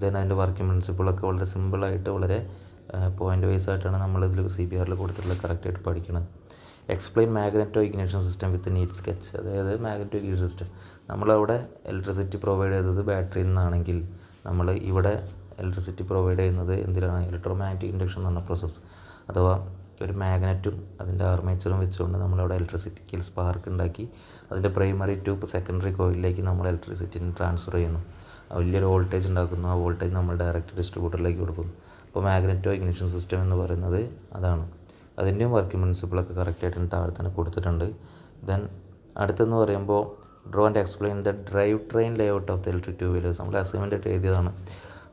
ദെൻ അതിൻ്റെ വർക്കിംഗ് പ്രിൻസിപ്പിളൊക്കെ വളരെ സിമ്പിളായിട്ട് വളരെ പോയിൻ്റ് വൈസ് ആയിട്ടാണ് നമ്മളിതിൽ CBRൽ കൊടുത്തിട്ടുള്ളത്, കറക്റ്റായിട്ട് പഠിക്കണം. Explain magneto ignition system with neat sketch. അതായത് മാഗ്നറ്റോ ഇഗ്നിഷൻ സിസ്റ്റം നമ്മളവിടെ ഇലക്ട്രിസിറ്റി പ്രൊവൈഡ് ചെയ്തത് ബാറ്ററിയിൽ നിന്നാണെങ്കിൽ നമ്മൾ ഇവിടെ ഇലക്ട്രിസിറ്റി പ്രൊവൈഡ് ചെയ്യുന്നത് എന്തിനാണ്, ഇലക്ട്രോമാഗ്നറ്റിക് ഇൻഡക്ഷൻ എന്ന് പറഞ്ഞ പ്രോസസ്സ്. അഥവാ ഒരു മാഗ്നറ്റും അതിൻ്റെ ആർമേച്ചറും വെച്ചുകൊണ്ട് നമ്മളവിടെ ഇലക്ട്രിസിറ്റിക്കൽ സ്പാർക്ക് ഉണ്ടാക്കി അതിൻ്റെ പ്രൈമറി ടു സെക്കൻഡറി കോയിലിലേക്ക് നമ്മൾ ഇലക്ട്രിസിറ്റിനെ ട്രാൻസ്ഫർ ചെയ്യുന്നു. വലിയൊരു വോൾട്ടേജ് ഉണ്ടാക്കുന്നു. ആ വോൾട്ടേജ് നമ്മൾ ഡയറക്റ്റ് ഡിസ്ട്രിബ്യൂട്ടറിലേക്ക് കൊടുക്കുന്നു. അപ്പോൾ മാഗ്നറ്റോ ഇഗ്നിഷൻ സിസ്റ്റം എന്ന് പറയുന്നത് അതാണ്. അതിൻ്റെയും വർക്കിംഗ് പ്രിൻസിപ്പിളൊക്കെ കറക്റ്റായിട്ട് താഴെ തന്നെ കൊടുത്തിട്ടുണ്ട്. ദെൻ അടുത്തെന്ന് പറയുമ്പോൾ draw and explain the drive train layout of the electric two wheelers. നമ്മൾ അസൈൻമെൻറ്റ് എഴുതിയതാണ്.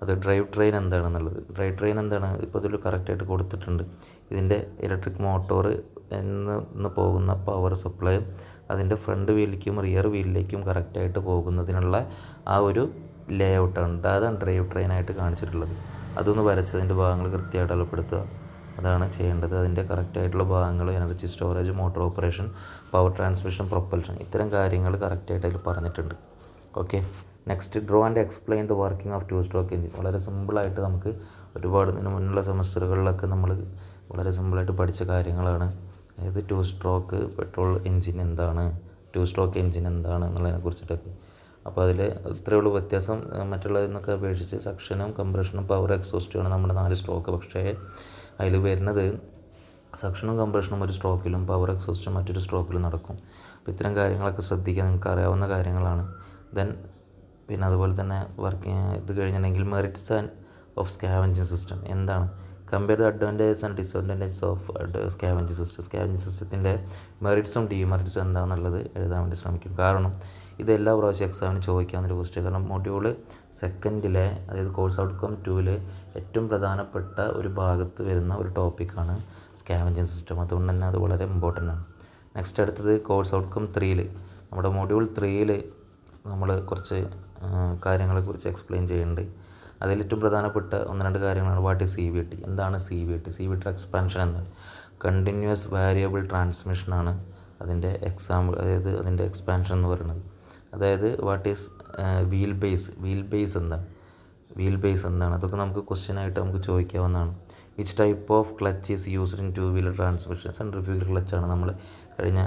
അത് ഡ്രൈവ് ട്രെയിൻ എന്താണെന്നുള്ളത്. ഡ്രൈവ് ട്രെയിൻ എന്താണ് ഇപ്പോൾ ഇതിൽ കറക്റ്റായിട്ട് കൊടുത്തിട്ടുണ്ട്. ഇതിൻ്റെ ഇലക്ട്രിക് മോട്ടോർ എന്ന് പോകുന്ന പവർ സപ്ലൈ അതിൻ്റെ ഫ്രണ്ട് വീലിലേക്കും റിയർ വീലിലേക്കും കറക്റ്റായിട്ട് പോകുന്നതിനുള്ള ആ ഒരു ലേ ഔട്ടാണ്. അതാണ് ഡ്രൈവ് ട്രെയിനായിട്ട് കാണിച്ചിട്ടുള്ളത്. അതൊന്ന് വരച്ചതിൻ്റെ ഭാഗങ്ങൾ കൃത്യമായിട്ട് അളപ്പെടുത്തുക. അതാണ് ചെയ്യേണ്ടത്. അതിൻ്റെ കറക്റ്റായിട്ടുള്ള ഭാഗങ്ങൾ energy storage, motor operation, power transmission, propulsion, ഇത്തരം കാര്യങ്ങൾ കറക്റ്റായിട്ട് അതിൽ പറഞ്ഞിട്ടുണ്ട്. Okay. Next draw and explain the working of 2 stroke engine. വളരെ സിമ്പിളായിട്ട് നമുക്ക് ഒരുപാട് ഇതിന് മുന്നുള്ള സെമസ്റ്ററുകളിലൊക്കെ നമ്മൾ വളരെ സിമ്പിളായിട്ട് പഠിച്ച കാര്യങ്ങളാണ്. അതായത് 2 സ്ട്രോക്ക് പെട്രോൾ എഞ്ചിൻ എന്താണ്, 2 സ്ട്രോക്ക് എഞ്ചിൻ എന്താണ് എന്നുള്ളതിനെ കുറിച്ചിട്ടൊക്കെ. അപ്പോൾ അതിൽ ഇത്രയേ ഉള്ളൂ വ്യത്യാസം. മറ്റുള്ളതിൽ നിന്നൊക്കെ അപേക്ഷിച്ച് സക്ഷനും കംപ്രഷനും പവർ എക്സോസ്റ്റുമാണ് നമ്മുടെ 4 സ്ട്രോക്ക്. പക്ഷേ അതിൽ വരുന്നത് സക്ഷനും കംപ്രഷനും ഒരു സ്ട്രോക്കിലും പവർ എക്സോസ്റ്റും മറ്റൊരു സ്ട്രോക്കിലും നടക്കും. അപ്പോൾ ഇത്തരം കാര്യങ്ങളൊക്കെ ശ്രദ്ധിക്കാൻ നിങ്ങൾക്ക് അറിയാവുന്ന കാര്യങ്ങളാണ്. ദെൻ പിന്നെ അതുപോലെ തന്നെ ഇത് കഴിഞ്ഞിട്ടുണ്ടെങ്കിൽ merits and of scavenging system എന്താണ്, compare the advantages and disadvantages of scavenging system. Scavenging സിസ്റ്റത്തിൻ്റെ മെറിറ്റ്സും ഡിമെറിറ്റ്സും എന്താണെന്നുള്ളത് എഴുതാൻ വേണ്ടി ശ്രമിക്കും. കാരണം ഇത് എല്ലാ പ്രാവശ്യം എക്സാമിന് ചോദിക്കാവുന്നൊരു ക്വസ്റ്റ്യൻ. കാരണം മൊഡ്യൂൾ സെക്കൻഡിലെ അതായത് കോഴ്സ് ഔട്ട്കം 2 ഏറ്റവും പ്രധാനപ്പെട്ട ഒരു ഭാഗത്ത് വരുന്ന ഒരു ടോപ്പിക്കാണ് സ്കാവഞ്ചിങ് സിസ്റ്റം. അതുകൊണ്ട് തന്നെ അത് വളരെ ഇമ്പോർട്ടൻ്റ് ആണ്. നെക്സ്റ്റ് അടുത്തത് കോഴ്സ് ഔട്ട്കം 3 നമ്മുടെ മൊഡ്യൂൾ 3 നമ്മൾ കുറച്ച് കാര്യങ്ങളെക്കുറിച്ച് എക്സ്പ്ലെയിൻ ചെയ്യുന്നുണ്ട്. അതിലേറ്റവും പ്രധാനപ്പെട്ട 1-2 കാര്യങ്ങളാണ്. വാട്ട് ഈസ് CVT, എന്താണ് CVT, CVT എക്സ്പാൻഷൻ എന്താണ്, കണ്ടിന്യൂസ് വാരിയബിൾ ട്രാൻസ്മിഷനാണ് അതിൻ്റെ എക്സാമ്പിൾ, അതായത് അതിൻ്റെ എക്സ്പാൻഷൻ എന്ന് പറയുന്നത്. അതായത് വാട്ട് ഈസ് വീൽ ബേസ് എന്താണ്, അതൊക്കെ നമുക്ക് ക്വസ്റ്റ്യനായിട്ട് നമുക്ക് ചോദിക്കാവുന്നതാണ്. Which type of clutch is used in 2 wheeler transmission, centrifugal ക്ലച്ചാണ്. നമ്മൾ കഴിഞ്ഞ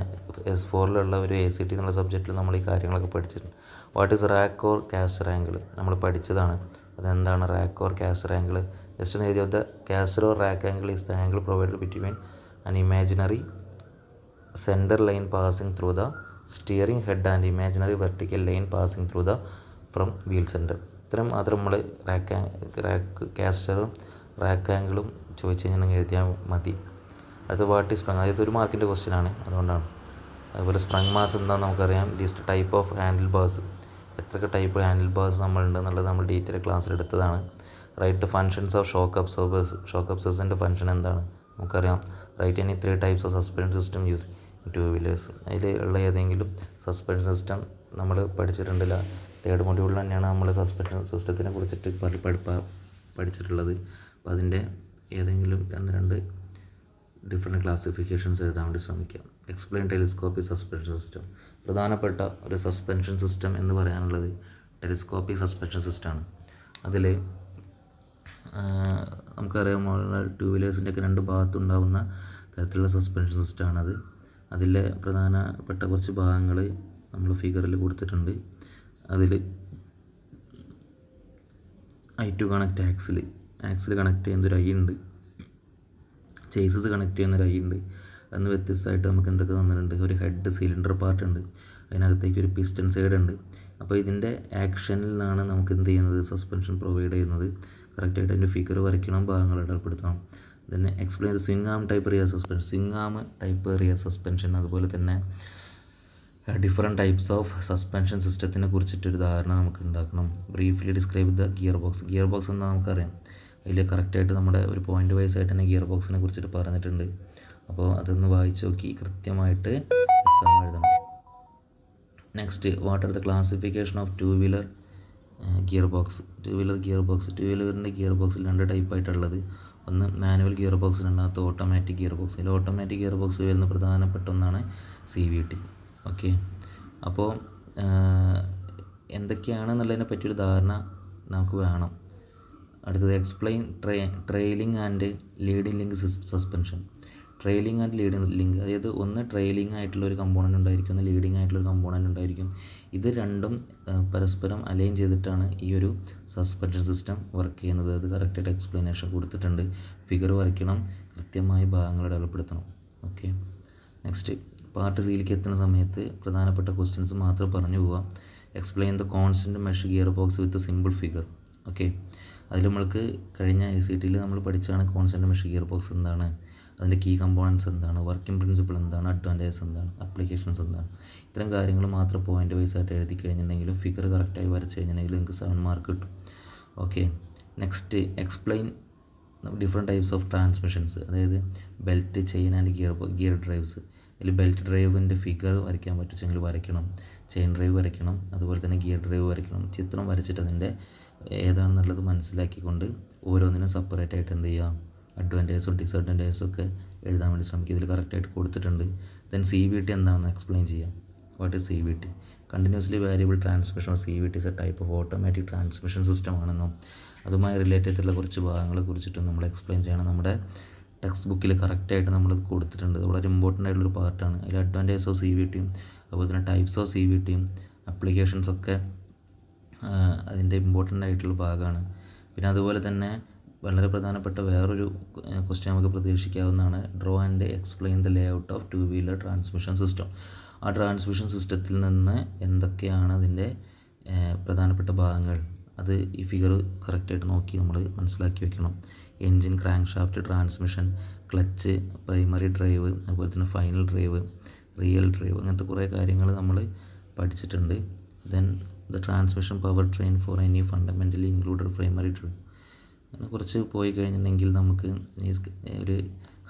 S4 ഒരു ACT എന്നുള്ള സബ്ജക്റ്റിൽ നമ്മൾ ഈ കാര്യങ്ങളൊക്കെ പഠിച്ചിട്ടുണ്ട്. What is rake or caster angle നമ്മൾ പഠിച്ചതാണ്. അതെന്താണ് rake or caster angle, just ഒന്ന് എഴുതിയ the caster or rake angle is the angle provided between an imaginary centre line passing through the steering head and imaginary vertical line passing through the from wheel centre. ഇത്രയും മാത്രം നമ്മൾ കാസ്റ്ററും rack ആംഗിളും ചോദിച്ചു കഴിഞ്ഞാൽ എഴുതിയാൽ മതി. അടുത്ത വാട്ട് ഈസ് സ്പ്രങ്, അതായത് 1 മാർക്കിൻ്റെ ക്വസ്റ്റ്യൻ ആണ്, അതുകൊണ്ടാണ്. അതുപോലെ സ്പ്രങ് മാസ് എന്താണെന്ന് നമുക്കറിയാം. List type of handle bars, എത്രയൊക്കെ ടൈപ്പ് ഹാൻഡിൽ ബാർസ് നമ്മളുണ്ട് എന്നുള്ളത് നമ്മൾ ഡീറ്റെയിൽ ക്ലാസ്സിൽ എടുത്തതാണ്. Right functions of shock absorbers, shock അബ്സോർബേഴ്സിൻ്റെ ഫംഗ്ഷൻ എന്താണ് നമുക്കറിയാം. Right any 3 types of suspension system use in 2 wheelers. അതിൽ ഉള്ള ഏതെങ്കിലും സസ്പെൻഷൻ സിസ്റ്റം നമ്മൾ പഠിച്ചിട്ടുണ്ടില്ല. 3rd മൊഡ്യൂളിൽ തന്നെയാണ് നമ്മൾ സസ്പെൻഷൻ സിസ്റ്റത്തിനെ കുറിച്ചിട്ട് പഠിച്ചിട്ടുള്ളത്. അപ്പോൾ അതിൻ്റെ ഏതെങ്കിലും 2 ഡിഫറെൻറ്റ് ക്ലാസിഫിക്കേഷൻസ് എഴുതാൻ വേണ്ടി ശ്രമിക്കാം. എക്സ്പ്ലെയിൻ ടെലിസ്കോപ്പിക് സസ്പെൻഷൻ സിസ്റ്റം, പ്രധാനപ്പെട്ട ഒരു സസ്പെൻഷൻ സിസ്റ്റം എന്ന് പറയാനുള്ളത് ടെലിസ്കോപ്പിക് സസ്പെൻഷൻ സിസ്റ്റമാണ്. അതിൽ നമുക്കറിയാം 2 വീലേഴ്സിൻ്റെ ഒക്കെ 2 ഭാഗത്തുണ്ടാകുന്ന തരത്തിലുള്ള സസ്പെൻഷൻ സിസ്റ്റമാണത്. അതിലെ പ്രധാനപ്പെട്ട കുറച്ച് ഭാഗങ്ങൾ നമ്മൾ ഫിഗറിൽ കൊടുത്തിട്ടുണ്ട്. അതിൽ I2 കണക്ട് ആക്സിൽ കണക്ട് ചെയ്യുന്നൊരു ഐ ഉണ്ട്, ചേസസ് കണക്ട് ചെയ്യുന്നൊരു ഐ ഉണ്ട്. അതിന് വ്യത്യസ്തമായിട്ട് നമുക്ക് എന്തൊക്കെ തന്നിട്ടുണ്ട്, ഒരു ഹെഡ് സിലിണ്ടർ പാർട്ട് ഉണ്ട്, അതിനകത്തേക്ക് ഒരു പിസ്റ്റൺ സൈഡ് ഉണ്ട്. അപ്പോൾ ഇതിൻ്റെ ആക്ഷനിൽ നിന്നാണ് നമുക്ക് എന്ത് ചെയ്യുന്നത്, സസ്പെൻഷൻ പ്രൊവൈഡ് ചെയ്യുന്നത്. കറക്റ്റായിട്ട് അതിൻ്റെ ഫിഗർ വരയ്ക്കണം, ഭാഗങ്ങൾ ഇടപെടുത്തണം. പിന്നെ എക്സ്പ്ലെയിൻ സ്വിംഗ് ആം ടൈപ്പ് റിയർ സസ്പെൻഷൻ, സ്വിംഗ് ആം ടൈപ്പ് റിയർ സസ്പെൻഷൻ, അതുപോലെ തന്നെ ഡിഫറെൻറ്റ് ടൈപ്സ് ഓഫ് സസ്പെൻഷൻ സിസ്റ്റത്തിനെ കുറിച്ചിട്ടൊരു ധാരണ നമുക്ക് ഉണ്ടാക്കണം. Briefly describe the gear box എന്താ നമുക്കറിയാം. അതിൽ കറക്റ്റായിട്ട് നമ്മുടെ ഒരു പോയിൻ്റ് വൈസ് ആയിട്ട് തന്നെ ഗിയർ ബോക്സിനെ കുറിച്ചിട്ട് പറഞ്ഞിട്ടുണ്ട്. അപ്പോൾ അതൊന്ന് വായിച്ച് നോക്കി കൃത്യമായിട്ട് എക്സാം എഴുതണം. Next, what are the classification of 2 wheeler gear box. 2 വീലറിൻ്റെ ഗിയർ ബോക്സിൽ 2 ടൈപ്പായിട്ടുള്ളത്. ഒന്ന് മാനുവൽ ഗിയർ ബോക്സ്, രണ്ടാമത്തെ ഓട്ടോമാറ്റിക് ഗിയർ ബോക്സ്. അതിൽ ഓട്ടോമാറ്റിക് ഗിയർ ബോക്സ് വരുന്ന പ്രധാനപ്പെട്ട ഒന്നാണ് CVT. ഓക്കെ, അപ്പോൾ എന്തൊക്കെയാണെന്നുള്ളതിനെ പറ്റിയൊരു ധാരണ നമുക്ക് വേണം. അടുത്തത് explain trailing and leading link suspension. Trailing and leading link, അതായത് ഒന്ന് ട്രെയിലിംഗ് ആയിട്ടുള്ള ഒരു കമ്പോണൻ്റ് ഉണ്ടായിരിക്കും, ഒന്ന് ലീഡിംഗ് ആയിട്ടുള്ള ഒരു കമ്പോണൻ്റ് ഉണ്ടായിരിക്കും. ഇത് രണ്ടും പരസ്പരം അലൈൻ ചെയ്തിട്ടാണ് ഈ ഒരു സസ്പെൻഷൻ സിസ്റ്റം വർക്ക് ചെയ്യുന്നത്. അത് കറക്റ്റായിട്ട് എക്സ്പ്ലനേഷൻ കൊടുത്തിട്ടുണ്ട്. ഫിഗർ വരയ്ക്കണം, കൃത്യമായി ഭാഗങ്ങൾ ഡെവലപ്പെടുത്തണം. ഓക്കെ, നെക്സ്റ്റ് പാർട്ട് സിയിലേക്ക് എത്തുന്ന സമയത്ത് പ്രധാനപ്പെട്ട ക്വസ്റ്റ്യൻസ് മാത്രം പറഞ്ഞു പോവാം. Explain the constant mesh gear box with simple figure. Okay, അതിൽ നമ്മൾക്ക് കഴിഞ്ഞ ICTയിൽ നമ്മൾ പഠിച്ചാണ് കോൺസ്റ്റൻറ്റ് മെഷ് ഗിയർ ബോക്സ് എന്താണ്, അതിൻ്റെ കീ കമ്പോണൻസ് എന്താണ്, വർക്കിംഗ് പ്രിൻസിപ്പിൾ എന്താണ്, അഡ്വാൻറ്റേജസ് എന്താണ്, അപ്ലിക്കേഷൻസ് എന്താണ്. ഇത്തരം കാര്യങ്ങൾ മാത്രം പോയിൻ്റ് വൈസ് ആയിട്ട് എഴുതി കഴിഞ്ഞിട്ടുണ്ടെങ്കിലും ഫിഗർ കറക്റ്റായി വരച്ച് കഴിഞ്ഞിട്ടുണ്ടെങ്കിൽ നിങ്ങൾക്ക് 7 മാർക്ക് കിട്ടും. Okay, next explain different types of transmissions, അതായത് belt, chain and gear drives. ഇതിൽ ബെൽറ്റ് ഡ്രൈവിൻ്റെ ഫിഗർ വരയ്ക്കാൻ പറ്റുമെങ്കിൽ വരയ്ക്കണം, ചെയിൻ ഡ്രൈവ് വരയ്ക്കണം, അതുപോലെ തന്നെ ഗിയർ ഡ്രൈവ് വരയ്ക്കണം. ചിത്രം വരച്ചിട്ട് അതിൻ്റെ ഏതാണെന്നുള്ളത് മനസ്സിലാക്കിക്കൊണ്ട് ഓരോന്നിനും സെപ്പറേറ്റ് ആയിട്ട് എന്ത് ചെയ്യുക, അഡ്വാൻറ്റേജസും ഡിസഡ്വാൻറ്റേജസും ഒക്കെ എഴുതാൻ വേണ്ടി ശ്രമിക്കുക. ഇതിൽ കറക്റ്റായിട്ട് കൊടുത്തിട്ടുണ്ട്. ദെൻ CVT എന്താണെന്ന് എക്സ്പ്ലെയിൻ ചെയ്യാം. What is CVT? Continuously variable transmission of CVT is A type of automatic transmission system ആണെന്നും അതുമായി റിലേറ്റ് ചെയ്തിട്ടുള്ള കുറച്ച് ഭാഗങ്ങളെ കുറിച്ചിട്ടും നമ്മൾ എക്സ്പ്ലെയിൻ ചെയ്യണം. നമ്മുടെ ടെക്സ്റ്റ് ബുക്കിൽ കറക്റ്റായിട്ട് നമ്മൾ കൊടുത്തിട്ടുണ്ട്. വളരെ ഇമ്പോർട്ടൻ്റ് ആയിട്ടുള്ളൊരു പാർട്ടാണ്. അതിൽ അഡ്വാൻറ്റേജസ് ഓഫ് CVTയും അതുപോലെ തന്നെ ടൈപ്സ് ഓഫ് CVTയും അപ്ലിക്കേഷൻസൊക്കെ അതിൻ്റെ ഇമ്പോർട്ടൻ്റ് ആയിട്ടുള്ള ഭാഗമാണ്. പിന്നെ അതുപോലെ തന്നെ വളരെ പ്രധാനപ്പെട്ട വേറൊരു ക്വസ്റ്റ്യൻ നമുക്ക് പ്രതീക്ഷിക്കാവുന്നതാണ്. Draw and explain the layout of 2 wheeler transmission system. ആ ട്രാൻസ്മിഷൻ സിസ്റ്റത്തിൽ നിന്ന് എന്തൊക്കെയാണ് അതിൻ്റെ പ്രധാനപ്പെട്ട ഭാഗങ്ങൾ, അത് ഈ ഫിഗർ കറക്റ്റായിട്ട് നോക്കി നമ്മൾ മനസ്സിലാക്കി വെക്കണം. Engine, crank shaft, transmission, clutch, primary drive, അതുപോലെ തന്നെ ഫൈനൽ ഡ്രൈവ്, റിയൽ ഡ്രൈവ്, അങ്ങനത്തെ കുറേ കാര്യങ്ങൾ നമ്മൾ പഠിച്ചിട്ടുണ്ട്. Then the transmission power train for any fundamentally included primary drive. അങ്ങനെ കുറച്ച് പോയി കഴിഞ്ഞിട്ടുണ്ടെങ്കിൽ നമുക്ക് ഈ ഒരു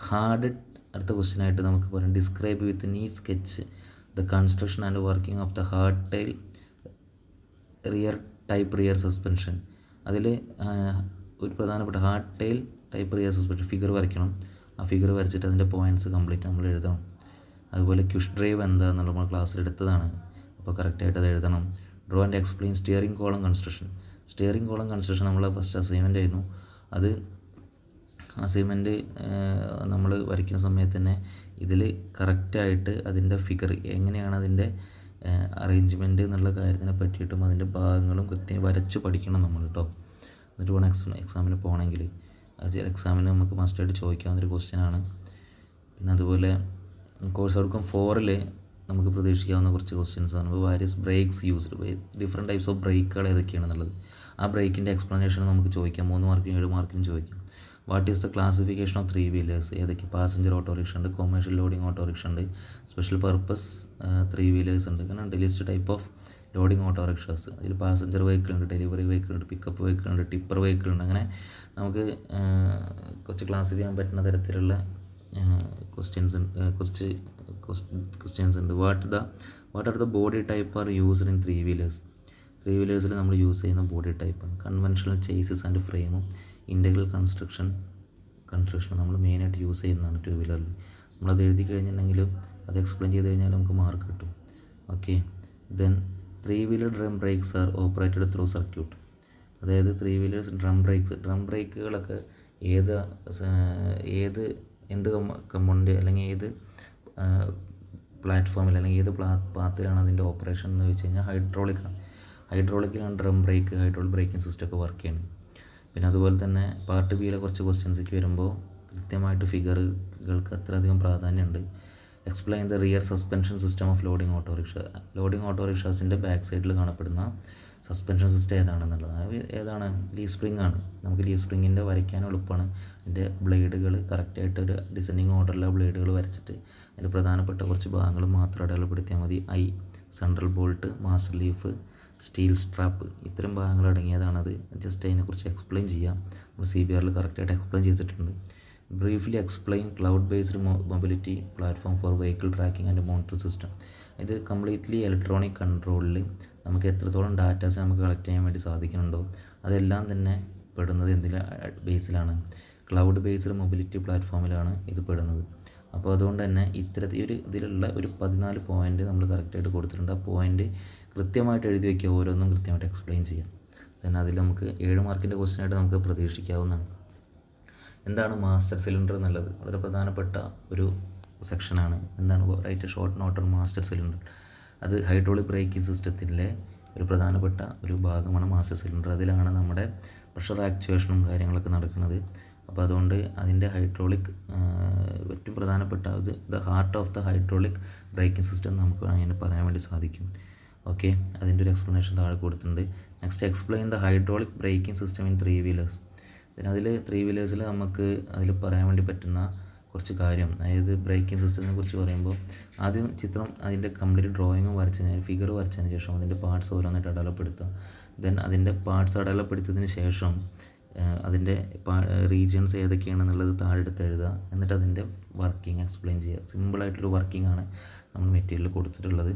ഹാർഡ് അടുത്ത ക്വസ്റ്റ്യനായിട്ട് നമുക്ക് പറയാം. Describe with neat sketch the construction and working of the hard tail rear suspension. അതിൽ ഒരു പ്രധാനപ്പെട്ട hard tail type rear suspension figure വരയ്ക്കണം. ആ ഫിഗർ വരച്ചിട്ട് അതിൻ്റെ പോയിൻറ്റ്സ് കംപ്ലീറ്റ് നമ്മൾ എഴുതണം. അതുപോലെ ക്യുഷ് ഡ്രൈവ് എന്താണെന്നുള്ള നമ്മൾ ക്ലാസ്സിൽ എടുത്തതാണ്, അപ്പോൾ കറക്റ്റായിട്ട് അത് എഴുതണം. Draw and explain steering column construction. Steering column construction നമ്മൾ ഫസ്റ്റ് അസൈൻമെൻ്റ് ആയിരുന്നു. അത് അസൈൻമെൻറ്റ് നമ്മൾ വരയ്ക്കുന്ന സമയത്ത് തന്നെ ഇതിൽ കറക്റ്റായിട്ട് അതിൻ്റെ ഫിഗർ എങ്ങനെയാണ് അതിൻ്റെ അറേഞ്ച്മെൻറ്റ് എന്നുള്ള കാര്യത്തിനെ പറ്റിയിട്ടും അതിൻ്റെ ഭാഗങ്ങളും കൃത്യം വരച്ച് പഠിക്കണം നമ്മൾ കേട്ടോ. എന്നിട്ട് വേണം എക്സാമിന് പോകണമെങ്കിൽ. എക്സാമിന് നമുക്ക് മസ്റ്റായിട്ട് ചോദിക്കാവുന്നൊരു ക്വസ്റ്റ്യനാണ്. പിന്നെ അതുപോലെ കോഴ്സ് ഔട്ട്കം 4 നമുക്ക് പ്രതീക്ഷിക്കാവുന്ന കുറച്ച് ക്വസ്റ്റ്യൻസാണ്. Various brakes used, different types of ബ്രേക്കുകൾ ഏതൊക്കെയാണെന്നുള്ളത്, ആ ബ്രേക്കിൻ്റെ എക്സ്പ്ലനേഷൻ നമുക്ക് ചോദിക്കാം. 3 മാർക്കിനും 7 മാർക്കിനും ചോദിക്കാം. What is the classification of 3 wheelers, ഏതൊക്കെ പാസഞ്ചർ ഓട്ടോറിക്ഷ ഉണ്ട്, കൊമേഴ്ഷ്യൽ ലോഡിംഗ് ഓട്ടോറിക്ഷ ഉണ്ട്, സ്പെഷ്യൽ പർപ്പസ് 3 വീലേഴ്സ് ഉണ്ട്. അങ്ങനെ list type of loading autorickshaws, അതിൽ പാസഞ്ചർ വെഹിക്കിൾ ഉണ്ട്, ഡെലിവറി വെഹിക്കിൾ ഉണ്ട്, പിക്കപ്പ് വെഹിക്കിൾ ഉണ്ട്, ടിപ്പർ വെഹിക്കിൾ ഉണ്ട്. അങ്ങനെ നമുക്ക് കുറച്ച് ക്ലാസിഫൈ ചെയ്യാൻ പറ്റുന്ന തരത്തിലുള്ള ക്വസ്റ്റ്യൻസ് ഉണ്ട്. What are the body type are used in 3 wheelers. 3 വീലേഴ്സിൽ നമ്മൾ യൂസ് ചെയ്യുന്ന ബോഡി ടൈപ്പാണ് കൺവെൻഷണൽ ചേസസ് ആൻഡ് ഫ്രെയിമും ഇൻ്റഗ്രൽ കൺസ്ട്രക്ഷനും നമ്മൾ മെയിനായിട്ട് യൂസ് ചെയ്യുന്നതാണ് 2 വീലറിൽ. നമ്മളത് എഴുതി കഴിഞ്ഞിട്ടുണ്ടെങ്കിലും അത് എക്സ്പ്ലെയിൻ ചെയ്ത് കഴിഞ്ഞാൽ നമുക്ക് മാർക്ക് കിട്ടും. Okay, then 3 wheeler drum brakes are operated through circuit. അതായത് 3 വീലേഴ്സ് ഡ്രം ബ്രേക്കുകളൊക്കെ എന്ത് കമ്പോണൻ്റ് അല്ലെങ്കിൽ ഏത് പ്ലാറ്റ്ഫോമിൽ അല്ലെങ്കിൽ ഏത് പാത്തിലാണ് അതിൻ്റെ ഓപ്പറേഷൻ എന്ന് വെച്ച് കഴിഞ്ഞാൽ ഹൈഡ്രോളിക്കിലാണ് drum brake, hydraulic braking system ഒക്കെ വർക്ക് ചെയ്യുന്നത്. പിന്നെ അതുപോലെ തന്നെ പാർട്ട് ബിയിലെ കുറച്ച് ക്വസ്റ്റ്യൻസൊക്കെ വരുമ്പോൾ കൃത്യമായിട്ട് ഫിഗറുകൾക്ക് അത്രയധികം പ്രാധാന്യമുണ്ട്. Explain the rear suspension system of loading ഓട്ടോറിക്ഷാസിൻ്റെ ബാക്ക് സൈഡിൽ കാണപ്പെടുന്ന സസ്പെൻഷൻ സിസ്റ്റം ഏതാണെന്നുള്ളത്. ഏതാണ്? ലീഫ് സ്പ്രിംഗ് ആണ്. നമുക്ക് ലീഫ് സ്പ്രിങ്ങിൻ്റെ വരയ്ക്കാൻ എളുപ്പമാണ്. അതിൻ്റെ ബ്ലേഡുകൾ കറക്റ്റായിട്ട് ഒരു ഡിസെൻഡിങ് ഓർഡറിലെ ബ്ലേഡുകൾ വരച്ചിട്ട് അതിൻ്റെ പ്രധാനപ്പെട്ട കുറച്ച് ഭാഗങ്ങൾ മാത്രം അടയാളപ്പെടുത്തിയാൽ മതി. Central bolt, master leaf, steel strap, ഇത്തരം ഭാഗങ്ങൾ അടങ്ങിയതാണത്. ജസ്റ്റ് അതിനെക്കുറിച്ച് എക്സ്പ്ലെയിൻ ചെയ്യാം. നമ്മൾ CBRൽ കറക്റ്റായിട്ട് എക്സ്പ്ലെയിൻ ചെയ്തിട്ടുണ്ട്. Briefly explain cloud based mobility platform for vehicle tracking and monitoring system. ഇത് കംപ്ലീറ്റ്ലി ഇലക്ട്രോണിക് കൺട്രോളിൽ നമുക്ക് എത്രത്തോളം ഡാറ്റാസ് നമുക്ക് കളക്ട് ചെയ്യാൻ വേണ്ടി സാധിക്കുന്നുണ്ടോ അതെല്ലാം തന്നെ പെടുന്നത് ബേസിലാണ്, ക്ലൗഡ് ബേസ്ഡ് മൊബിലിറ്റി പ്ലാറ്റ്ഫോമിലാണ് ഇത് പെടുന്നത്. അപ്പോൾ അതുകൊണ്ട് തന്നെ ഇതിലുള്ള ഒരു 14 പോയിൻ്റ് നമ്മൾ കറക്റ്റായിട്ട് കൊടുത്തിട്ടുണ്ട്. ആ പോയിൻ്റ് കൃത്യമായിട്ട് എഴുതി വയ്ക്കുക, ഓരോന്നും കൃത്യമായിട്ട് എക്സ്പ്ലെയിൻ ചെയ്യാം. then അതിൽ നമുക്ക് 7 മാർക്കിൻ്റെ ക്വസ്റ്റ്യനായിട്ട് നമുക്ക് പ്രതീക്ഷിക്കാവുന്നതാണ്. എന്താണ് മാസ്റ്റർ സിലിണ്ടർ എന്നുള്ളത് വളരെ പ്രധാനപ്പെട്ട ഒരു സെക്ഷനാണ്. എന്താണ്? Write short note on master cylinder. അത് ഹൈഡ്രോളിക് ബ്രേക്കിംഗ് സിസ്റ്റത്തിലെ ഒരു പ്രധാനപ്പെട്ട ഒരു ഭാഗമാണ് മാസ്റ്റർ സിലിണ്ടർ. അതിലാണ് നമ്മുടെ പ്രഷർ ആക്ച്വേഷനും കാര്യങ്ങളൊക്കെ നടക്കുന്നത്. അപ്പോൾ അതുകൊണ്ട് അതിൻ്റെ ഹൈഡ്രോളിക് ഏറ്റവും പ്രധാനപ്പെട്ട the heart of the hydraulic braking system നമുക്ക് അങ്ങനെ പറയാൻ വേണ്ടി സാധിക്കും. ഓക്കെ, അതിൻ്റെ ഒരു എക്സ്പ്ലനേഷൻ താഴെ കൊടുത്തിട്ടുണ്ട്. Next, explain the hydraulic braking system in 3 wheelers. പിന്നെ അതിൽ 3 വീലേഴ്സിൽ നമുക്ക് അതിൽ പറയാൻ വേണ്ടി പറ്റുന്ന കുറച്ച് കാര്യം, അതായത് ബ്രേക്കിംഗ് സിസ്റ്റത്തിനെ കുറിച്ച് പറയുമ്പോൾ ആദ്യം ചിത്രം അതിൻ്റെ കംപ്ലീറ്റ് ഡ്രോയിങ്ങും വരച്ചതിന് ഫിഗർ വരച്ചതിന് ശേഷം അതിൻ്റെ പാർട്സ് ഓരോന്നായിട്ട് അടയാളപ്പെടുത്തുക. ദെൻ അതിൻ്റെ പാർട്സ് അടയാളപ്പെടുത്തിയതിന് ശേഷം അതിൻ്റെ റീജിയൻസ് ഏതൊക്കെയാണെന്നുള്ളത് താഴെ എടുത്ത് എഴുതുക. എന്നിട്ട് അതിൻ്റെ വർക്കിംഗ് എക്സ്പ്ലെയിൻ ചെയ്യുക. സിമ്പിളായിട്ടൊരു വർക്കിംഗ് ആണ് നമ്മൾ മെറ്റീരിയൽ കൊടുത്തിട്ടുള്ളത്.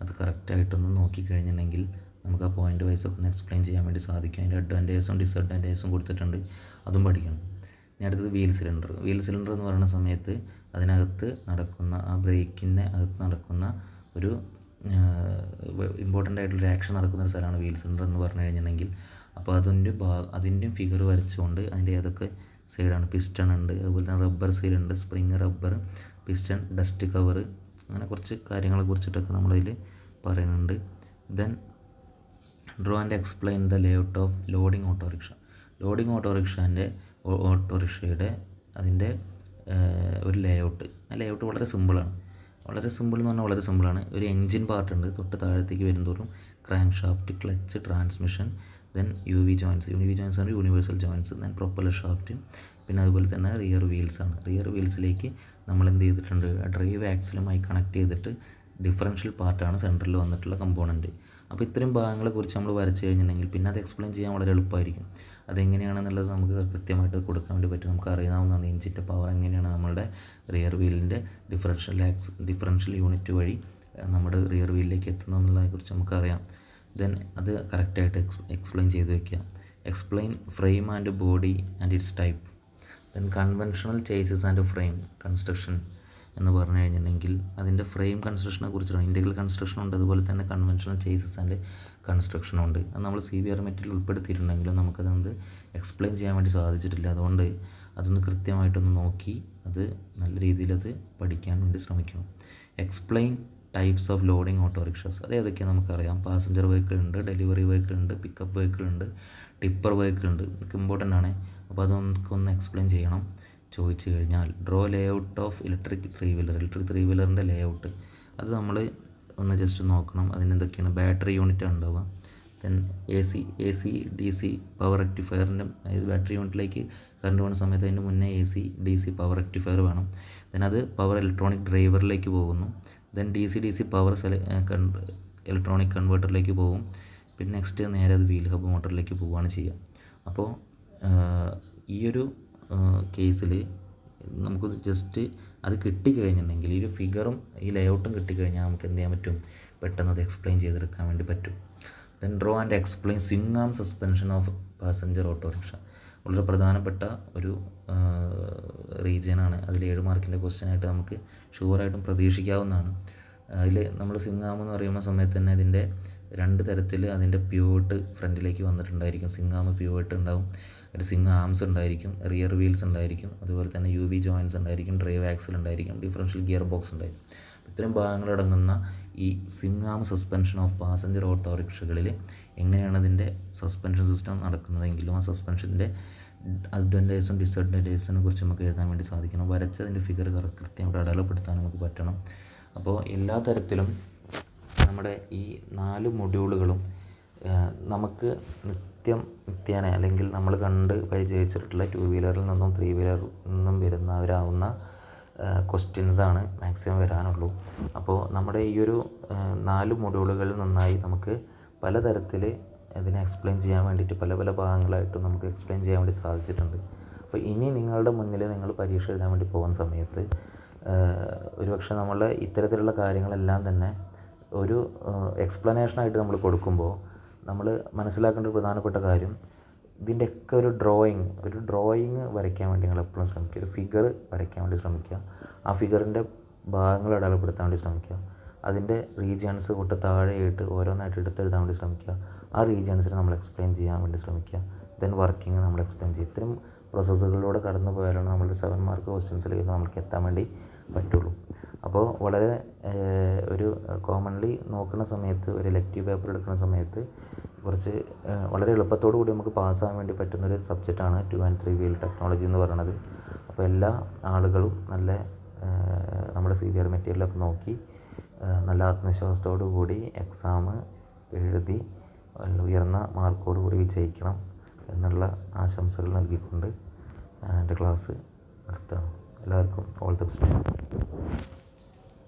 അത് കറക്റ്റായിട്ടൊന്ന് നോക്കിക്കഴിഞ്ഞിട്ടുണ്ടെങ്കിൽ നമുക്ക് ആ പോയിൻ്റ് വൈസൊക്കെ ഒന്ന് എക്സ്പ്ലെയിൻ ചെയ്യാൻ വേണ്ടി സാധിക്കും. അതിൻ്റെ അഡ്വാൻറ്റേജസും ഡിസഡ്വാൻറ്റേജസും കൊടുത്തിട്ടുണ്ട്, അതും പഠിക്കണം. ഇനി അടുത്തത് വീൽ സിലിണ്ടർ എന്ന് പറയുന്ന സമയത്ത് അതിനകത്ത് നടക്കുന്ന ആ ബ്രേക്കിൻ്റെ അകത്ത് നടക്കുന്ന ഒരു ഇമ്പോർട്ടൻ്റ് ആയിട്ടുള്ള ആക്ഷൻ നടക്കുന്ന ഒരു സ്ഥലമാണ് വീൽ സിലിണ്ടർ എന്ന് പറഞ്ഞു കഴിഞ്ഞിട്ടുണ്ടെങ്കിൽ. അപ്പോൾ അതിൻ്റെ ഫിഗർ വരച്ചുകൊണ്ട് അതിൻ്റെ ഏതൊക്കെ സൈഡാണ്, പിസ്റ്റൺ ഉണ്ട്, അതുപോലെ തന്നെ റബ്ബർ സീലുണ്ട്, spring rubber, piston, dust cover, അങ്ങനെ കുറച്ച് കാര്യങ്ങളെ കുറിച്ചിട്ടൊക്കെ നമ്മളതിൽ പറയുന്നുണ്ട്. Then draw and explain the layout of loading ഓട്ടോറിക്ഷയുടെ അതിൻ്റെ ഒരു ലേഔട്ട്. ആ ലേഔട്ട് വളരെ സിമ്പിളാണ്. വളരെ സിമ്പിളാണ്. ഒരു എൻജിൻ പാർട്ട് ഉണ്ട്, തൊട്ട് താഴത്തേക്ക് വരുന്തോറും crank shaft, clutch, transmission, then UV joints ആണ് universal joints, then propeller shaft, പിന്നെ അതുപോലെ തന്നെ റിയർ വീൽസിലേക്ക് നമ്മൾ എന്ത് ചെയ്തിട്ടുണ്ട്, ഡ്രൈവ് ആക്സിലുമായി കണക്ട് ചെയ്തിട്ട് ഡിഫറൻഷ്യൽ പാർട്ടാണ് സെൻറ്ററിൽ വന്നിട്ടുള്ള കമ്പോണൻറ്റ്. അപ്പോൾ ഇത്രയും ഭാഗങ്ങളെക്കുറിച്ച് നമ്മൾ വരച്ച് കഴിഞ്ഞിട്ടുണ്ടെങ്കിൽ പിന്നെ അത് എക്സ്പ്ലെയിൻ ചെയ്യാൻ വളരെ എളുപ്പമായിരിക്കും. അതെങ്ങനെയാണെന്നുള്ളത് നമുക്ക് കൃത്യമായിട്ട് കൊടുക്കാൻ വേണ്ടി പറ്റും. നമുക്ക് അറിയാവുന്നതാണ് എഞ്ചിൻ്റെ പവർ എങ്ങനെയാണ് നമ്മളുടെ റിയർ വീലിൻ്റെ ഡിഫറൻഷ്യൽ യൂണിറ്റ് വഴി നമ്മുടെ റിയർ വീലിലേക്ക് എത്തുന്നതെന്നുള്ളതിനെക്കുറിച്ച് നമുക്കറിയാം. ദെൻ അത് കറക്റ്റായിട്ട് എക്സ്പ്ലെയിൻ ചെയ്ത് വയ്ക്കുക. Explain frame and body and it's type. Then conventional chases and frame construction എന്ന് പറഞ്ഞു കഴിഞ്ഞിട്ടുണ്ടെങ്കിൽ അതിൻ്റെ ഫ്രെയിം കൺസ്ട്രക്ഷനെ കുറിച്ചാണ്. ഇൻ്റഗ്രൽ കൺസ്ട്രക്ഷൻ ഉണ്ട്, അതുപോലെ തന്നെ കൺവെൻഷണൽ ചേസസ് ആൻഡ് കൺസ്ട്രക്ഷനും ഉണ്ട്. അത് നമ്മൾ CBR മെറ്റീരിയൽ ഉൾപ്പെടുത്തിയിട്ടുണ്ടെങ്കിലും നമുക്കത് എക്സ്പ്ലെയിൻ ചെയ്യാൻ വേണ്ടി സാധിച്ചിട്ടില്ല. അതുകൊണ്ട് അതൊന്ന് കൃത്യമായിട്ടൊന്ന് നോക്കി അത് നല്ല രീതിയിലത് പഠിക്കാൻ വേണ്ടി ശ്രമിക്കണം. Explain types of loading autorickshaws. അത് ഏതൊക്കെയാണ് നമുക്കറിയാം. പാസഞ്ചർ വെഹിക്കിൾ ഉണ്ട്, ഡെലിവറി വെഹിക്കിൾ ഉണ്ട്, പിക്കപ്പ് വെഹിക്കിൾ ഉണ്ട്, ടിപ്പർ വെഹിക്കിൾ ഉണ്ട്. ഇതൊക്കെ ഇമ്പോർട്ടൻ്റ് ആണ്. അപ്പോൾ അതൊന്ന് എക്സ്പ്ലെയിൻ ചെയ്യണം. ചോദിച്ചു കഴിഞ്ഞാൽ draw layout of electric three വീലറിൻ്റെ ലേ ഔട്ട് അത് നമ്മൾ ഒന്ന് ജസ്റ്റ് നോക്കണം. അതിനെന്തൊക്കെയാണ് ബാറ്ററി യൂണിറ്റ് ഉണ്ടാവുക, then A C D C power റെക്ടിഫയറിൻ്റെ, അതായത് ബാറ്ററി യൂണിറ്റിലേക്ക് കറണ്ട് പോകുന്ന സമയത്ത് അതിൻ്റെ മുന്നേ A C D C power rectifier വേണം. ദെൻ അത് പവർ ഇലക്ട്രോണിക് ഡ്രൈവറിലേക്ക് പോകുന്നു. Then D C power electronic കൺവേർട്ടറിലേക്ക് പോകും. പിന്നെ നെക്സ്റ്റ് നേരെ അത് വീൽ ഹബ് മോട്ടറിലേക്ക് പോവുകയാണ് ചെയ്യുക. അപ്പോൾ ഈ ഒരു കേസിൽ നമുക്ക് ജസ്റ്റ് അത് കിട്ടിക്കഴിഞ്ഞിട്ടുണ്ടെങ്കിൽ ഈ ഒരു ഫിഗറും ഈ ലേഔട്ടും കിട്ടിക്കഴിഞ്ഞാൽ നമുക്ക് എന്ത് ചെയ്യാൻ പറ്റും, പെട്ടെന്ന് അത് എക്സ്പ്ലെയിൻ ചെയ്തെടുക്കാൻ വേണ്ടി പറ്റും. Then draw and explain swing arm suspension of passenger autorickshaw. വളരെ പ്രധാനപ്പെട്ട ഒരു റീജിയനാണ്. അതിൽ 7 മാർക്കിൻ്റെ ക്വസ്റ്റ്യനായിട്ട് നമുക്ക് ഷുവറായിട്ടും പ്രതീക്ഷിക്കാവുന്നതാണ്. അതിൽ നമ്മൾ സ്വിംഗ് ആം എന്ന് പറയുന്ന സമയത്ത് തന്നെ ഇതിൻ്റെ 2 തരത്തിൽ അതിൻ്റെ പ്യൂട്ട് ഫ്രണ്ടിലേക്ക് വന്നിട്ടുണ്ടായിരിക്കും. സ്വിംഗ് ആം പ്യൂട്ട് ഉണ്ടാവും, ഒരു സ്വിംഗ് ആംസ് ഉണ്ടായിരിക്കും, റിയർ വീൽസ് ഉണ്ടായിരിക്കും, അതുപോലെ തന്നെ UV ജോയിൻസ് ഉണ്ടായിരിക്കും, ഡ്രൈവ് ആക്സിൽ ഉണ്ടായിരിക്കും, ഡിഫറൻഷ്യൽ ഗിയർ ബോക്സ് ഉണ്ടായിരിക്കും. ഇത്രയും ഭാഗങ്ങളടങ്ങുന്ന ഈ swing arm suspension of passenger ഓട്ടോറിക്ഷകളിൽ എങ്ങനെയാണ് അതിൻ്റെ സസ്പെൻഷൻ സിസ്റ്റം നടക്കുന്നതെങ്കിലും ആ സസ്പെൻഷൻ്റെ അഡ്വാൻറ്റേജസും ഡിസഡ്വാൻറ്റേജസിനെ കുറിച്ച് നമുക്ക് എഴുതാൻ വേണ്ടി സാധിക്കണം. വരച്ചതിൻ്റെ ഫിഗർ കൃത്യമായിട്ട് അടയാളപ്പെടുത്താൻ നമുക്ക് പറ്റണം. അപ്പോൾ എല്ലാ തരത്തിലും നമ്മുടെ ഈ 4 മൊഡ്യൂളുകളും നമുക്ക് നിത്യേന അല്ലെങ്കിൽ നമ്മൾ കണ്ട് പരിചയിച്ചിട്ടുള്ള 2 വീലറിൽ നിന്നും 3 വീലറിൽ നിന്നും വരുന്നവരാവുന്ന ക്വസ്റ്റ്യൻസാണ് മാക്സിമം വരാനുള്ളൂ. അപ്പോൾ നമ്മുടെ ഈ ഒരു 4 മൊഡ്യൂളുകളിൽ നിന്നായി നമുക്ക് പലതരത്തിൽ ഇതിനെ എക്സ്പ്ലെയിൻ ചെയ്യാൻ വേണ്ടിയിട്ട് പല പല ഭാഗങ്ങളായിട്ടും നമുക്ക് എക്സ്പ്ലെയിൻ ചെയ്യാൻ വേണ്ടി സാധിച്ചിട്ടുണ്ട്. അപ്പോൾ ഇനി നിങ്ങളുടെ മുന്നിൽ നിങ്ങൾ പരീക്ഷ എഴുതാൻ വേണ്ടി പോകുന്ന സമയത്ത് ഒരുപക്ഷെ നമ്മൾ ഇത്തരത്തിലുള്ള കാര്യങ്ങളെല്ലാം തന്നെ ഒരു എക്സ്പ്ലനേഷനായിട്ട് നമ്മൾ കൊടുക്കുമ്പോൾ നമ്മൾ മനസ്സിലാക്കേണ്ട ഒരു പ്രധാനപ്പെട്ട കാര്യം, ഇതിൻ്റെയൊക്കെ ഒരു ഡ്രോയിങ് വരയ്ക്കാൻ വേണ്ടി നിങ്ങൾ എപ്പോഴും ശ്രമിക്കുക. ഒരു ഫിഗർ വരയ്ക്കാൻ വേണ്ടി ശ്രമിക്കുക. ആ ഫിഗറിൻ്റെ ഭാഗങ്ങൾ അടയാളപ്പെടുത്താൻ വേണ്ടി ശ്രമിക്കുക. അതിൻ്റെ റീജിയൻസ് തൊട്ട് താഴെയായിട്ട് ഓരോന്നായിട്ട് എടുത്തെഴുതാൻ വേണ്ടി ശ്രമിക്കുക. ആ റീജിയൻസിന് നമ്മൾ എക്സ്പ്ലെയിൻ ചെയ്യാൻ വേണ്ടി ശ്രമിക്കുക. ദെൻ വർക്കിംഗ് നമ്മൾ എക്സ്പ്ലെയിൻ ചെയ്യുക. ഇത്തരം പ്രോസസ്സുകളിലൂടെ കടന്നു പോയാലാണ് നമ്മൾ 7 മാർക്ക് ക്വസ്റ്റ്യൻസിലേക്ക് നമുക്ക് എത്താൻ വേണ്ടി പറ്റുള്ളൂ. അപ്പോൾ വളരെ ഒരു കോമൺലി നോക്കുന്ന സമയത്ത് ഒരു ഇലക്റ്റീവ് പേപ്പർ എടുക്കുന്ന സമയത്ത് കുറച്ച് വളരെ എളുപ്പത്തോടു കൂടി നമുക്ക് പാസ്സാകാൻ വേണ്ടി പറ്റുന്നൊരു സബ്ജക്റ്റാണ് 2 and 3 വീൽ ടെക്നോളജി എന്ന് പറയുന്നത്. അപ്പോൾ എല്ലാ ആളുകളും നല്ല നമ്മുടെ CBR മെറ്റീരിയലൊക്കെ നോക്കി നല്ല ആത്മവിശ്വാസത്തോടു കൂടി എക്സാം എഴുതി ഉയർന്ന മാർക്കോട് കൂടി വിജയിക്കണം എന്നുള്ള ആശംസകൾ നൽകിക്കൊണ്ട് എൻ്റെ ക്ലാസ് നിർത്തുകയാണ്. എല്ലാവർക്കും ഓൾ ദി ബെസ്റ്റ്.